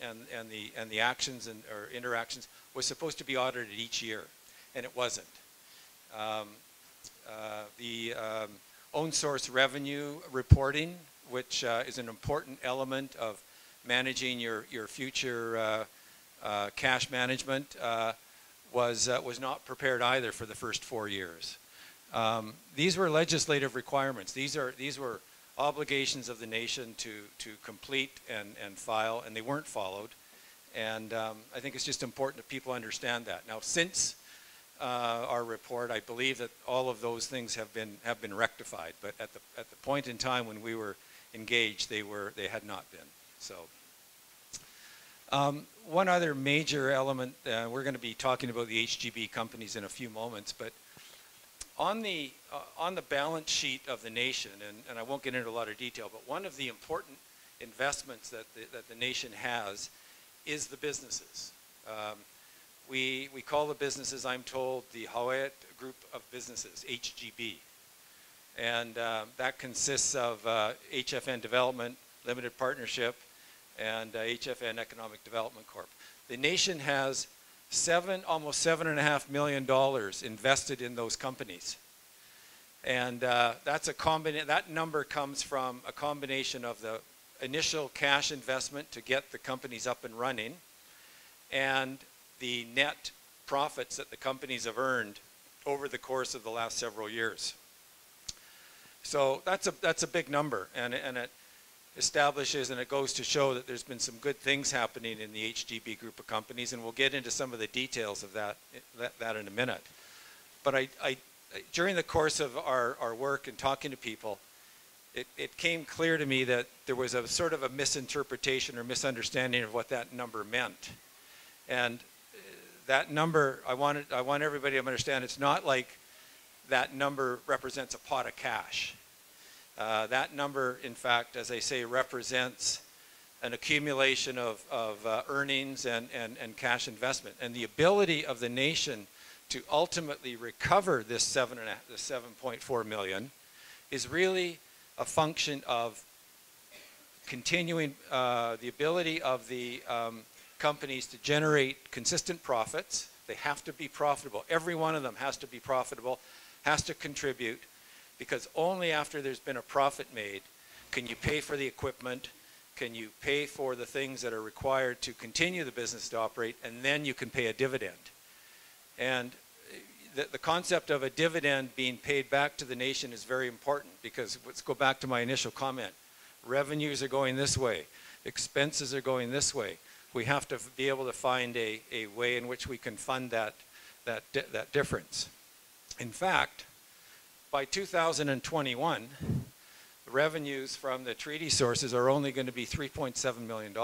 the actions or interactions was supposed to be audited each year, and it wasn't. The own source revenue reporting, which is an important element of managing your future cash management, was not prepared either for the first 4 years. These were legislative requirements. These were obligations of the nation to complete and file, and they weren't followed. And I think it's just important that people understand that. Now, since our report, I believe that all of those things have been rectified. But at the point in time when we were engaged, they had not been. So, one other major element, we're going to be talking about the HGB companies in a few moments, but on the balance sheet of the nation, and I won't get into a lot of detail, but one of the important investments that the nation has is the businesses. We call the businesses, I'm told, the Howett Group of Businesses, HGB. And that consists of HFN Development Limited Partnership and HFN Economic Development Corp. The nation has almost $7.5 million invested in those companies. And that number comes from a combination of the initial cash investment to get the companies up and running and the net profits that the companies have earned over the course of the last several years. So that's a big number, and it establishes and it goes to show that there's been some good things happening in the HGB group of companies, and we'll get into some of the details of that in a minute. But during the course of our work and talking to people, it came clear to me that there was a sort of a misinterpretation or misunderstanding of what that number meant. And that number, I want everybody to understand, it's not like that number represents a pot of cash. That number, in fact, as I say, represents an accumulation of earnings and cash investment. And the ability of the nation to ultimately recover this $7.4 million is really a function of continuing the ability of the companies to generate consistent profits. They have to be profitable. Every one of them has to be profitable, has to contribute, because only after there's been a profit made can you pay for the equipment, can you pay for the things that are required to continue the business to operate, and then you can pay a dividend. And the concept of a dividend being paid back to the nation is very important, because let's go back to my initial comment. Revenues are going this way. Expenses are going this way. We have to be able to find a way in which we can fund that difference. In fact, by 2021, the revenues from the treaty sources are only going to be $3.7 million.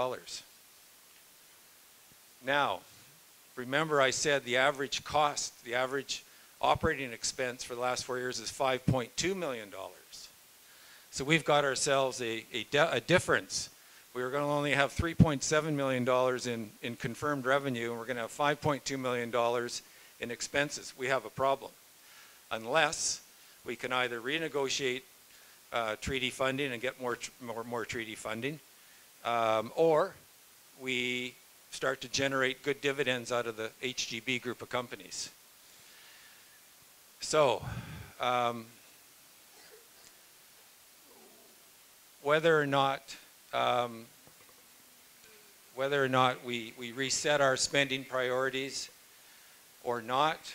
Now, remember I said the average cost, the average operating expense for the last 4 years is $5.2 million. So we've got ourselves a difference. We were going to only have $3.7 million in confirmed revenue, and we're going to have $5.2 million in expenses. We have a problem. Unless we can either renegotiate treaty funding and get more treaty funding, or we start to generate good dividends out of the HGB group of companies. So, whether or not we reset our spending priorities or not,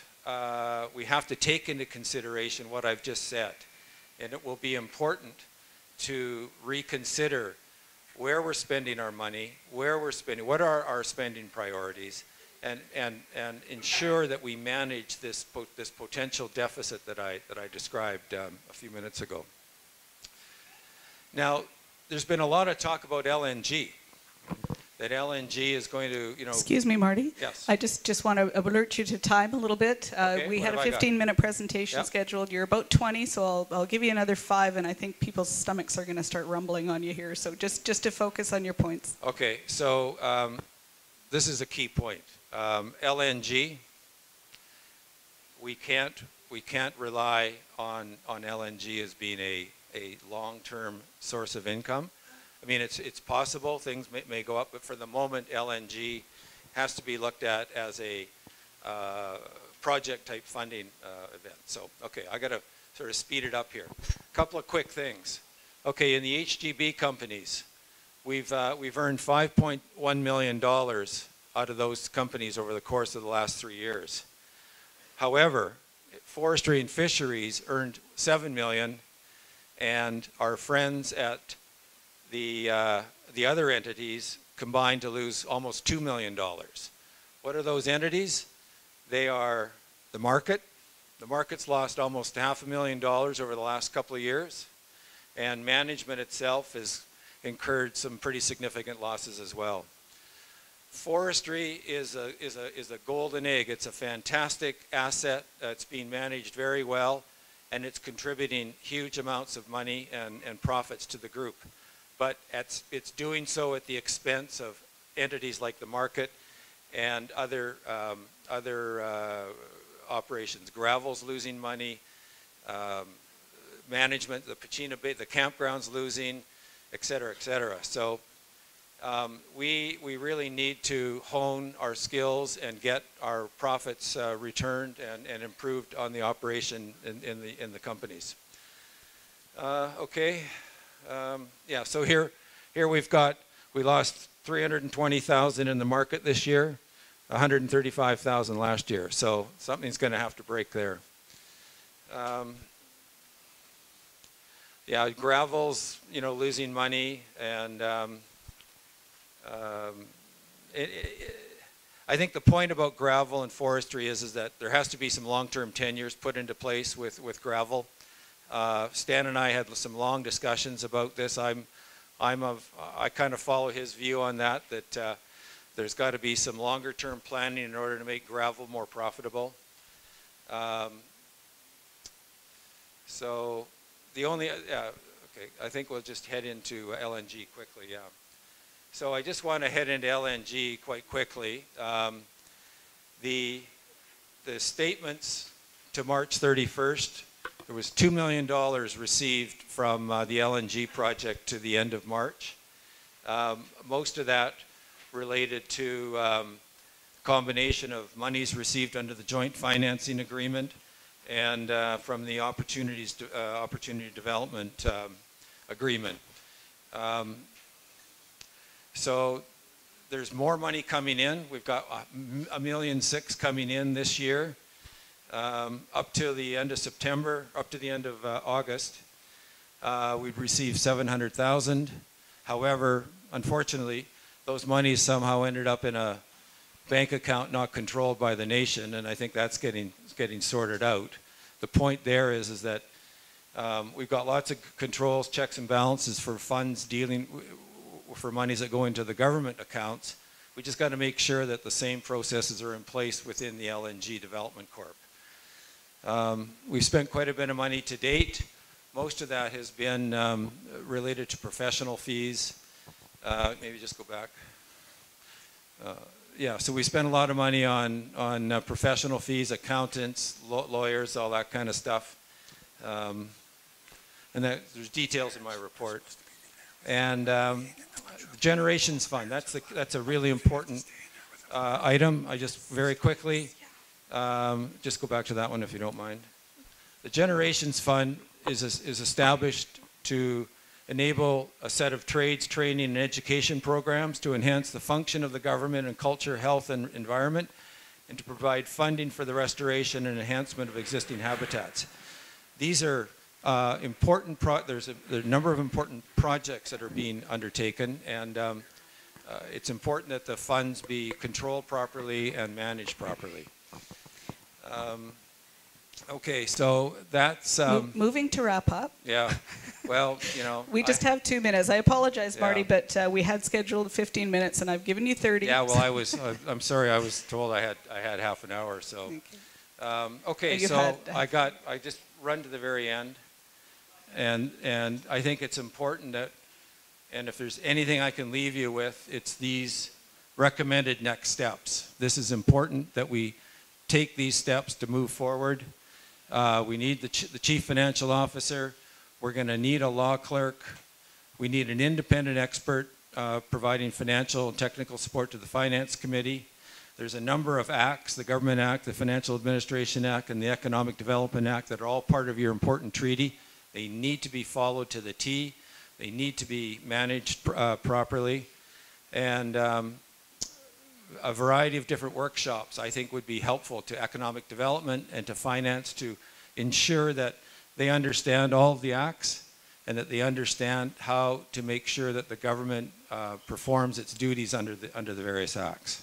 we have to take into consideration what I've just said. And it will be important to reconsider where we're spending our money, what are our spending priorities, and ensure that we manage this potential deficit that I described a few minutes ago. Now, there's been a lot of talk about LNG. That LNG is going to, Excuse me, Marty. Yes. I just want to alert you to time a little bit. Okay, we what had a have I got? 15-minute presentation Yep. scheduled. You're about 20, so I'll give you another 5, and I think people's stomachs are going to start rumbling on you here. So just to focus on your points. Okay, so this is a key point. LNG, we can't rely on LNG as being a long-term source of income. I mean, it's possible things may go up, but for the moment, LNG has to be looked at as a project-type funding event. So, okay, I got to sort of speed it up here. A couple of quick things. Okay, in the HGB companies, we've earned $5.1 million out of those companies over the course of the last 3 years. However, forestry and fisheries earned $7 million, and our friends at the other entities combined to lose almost $2 million. What are those entities? They are the market. The market's lost almost $500,000 over the last couple of years, and management itself has incurred some pretty significant losses as well. Forestry is a golden egg. It's a fantastic asset. It's being managed very well, and it's contributing huge amounts of money and profits to the group. But it's doing so at the expense of entities like the market and other operations. Gravel's losing money, management, the Pachina Bay, the campground's losing, et cetera, et cetera. So we really need to hone our skills and get our profits returned and improved on the operation in the companies. Okay, yeah. So here we lost 320,000 in the market this year, 135,000 last year. So something's going to have to break there. Yeah, gravel's losing money, and I think the point about gravel and forestry is that there has to be some long-term tenures put into place with gravel. Stan and I had some long discussions about this. I kind of follow his view on that there's got to be some longer-term planning in order to make gravel more profitable. So the only, okay, I think we'll just head into LNG quickly, yeah. So I just want to head into LNG quite quickly. The statements to March 31st, there was $2 million received from the LNG project to the end of March. Most of that related to combination of monies received under the joint financing agreement and from the opportunity development agreement. So there's more money coming in. We've got $1.6 million coming in this year. Up to the end of September, up to the end of August, we've received $700,000. However, unfortunately, those monies somehow ended up in a bank account not controlled by the nation, and I think that's getting sorted out. The point there is that we've got lots of controls, checks and balances for funds dealing for monies that go into the government accounts. We just got to make sure that the same processes are in place within the LNG Development Corp. We've spent quite a bit of money to date. Most of that has been related to professional fees. Maybe just go back. Yeah, so we spent a lot of money on professional fees, accountants, lawyers, all that kind of stuff. And there's details in my report. And the Generations Fund, that's a really important item. I just very quickly, just go back to that one if you don't mind. The Generations Fund is established to enable a set of trades, training, and education programs to enhance the function of the government in culture, health, and environment, and to provide funding for the restoration and enhancement of existing habitats. These are important, there's a number of important projects that are being undertaken, and it's important that the funds be controlled properly and managed properly. Okay, so that's... moving to wrap up. Yeah, well, We just have 2 minutes. I apologize, Marty, but we had scheduled 15 minutes, and I've given you 30. Yeah, well, I'm sorry, I was told I had half an hour, so... Okay, so I just run to the very end, and I think it's important that, and if there's anything I can leave you with, it's these recommended next steps. This is important that we take these steps to move forward. We need the chief financial officer. We're going to need a law clerk. We need an independent expert providing financial and technical support to the Finance Committee. There's a number of acts, the Government Act, the Financial Administration Act, and the Economic Development Act that are all part of your important treaty. They need to be followed to the T. They need to be managed properly. And a variety of different workshops I think would be helpful to economic development and to finance to ensure that they understand all of the acts and that they understand how to make sure that the government performs its duties under the various acts.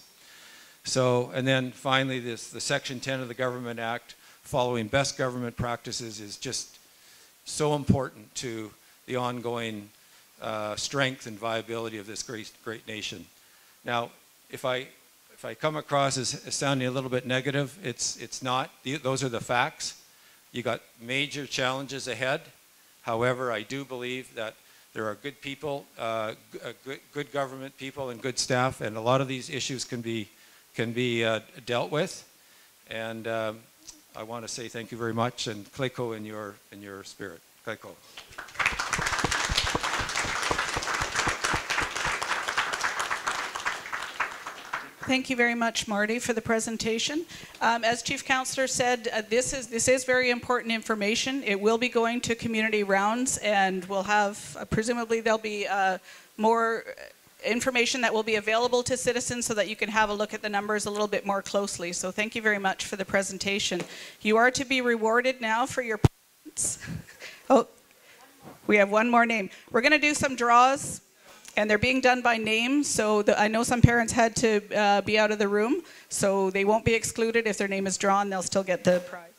So, and then finally the Section 10 of the Government Act, following best government practices, is just so important to the ongoing strength and viability of this great nation. Now, if I come across as sounding a little bit negative, it's not. Those are the facts. You got major challenges ahead. However, I do believe that there are good people, good government people and good staff, and a lot of these issues can be dealt with. And I want to say thank you very much, and Clayco in your spirit. Clayco. Thank you very much, Marty, for the presentation. As Chief Councillor said, this is very important information. It will be going to community rounds, and we'll have, presumably there'll be more information that will be available to citizens so that you can have a look at the numbers a little bit more closely. So thank you very much for the presentation. You are to be rewarded now for your points. Oh, we have one more name. We're going to do some draws. And they're being done by name, so I know some parents had to be out of the room, so they won't be excluded. If their name is drawn, they'll still get the prize.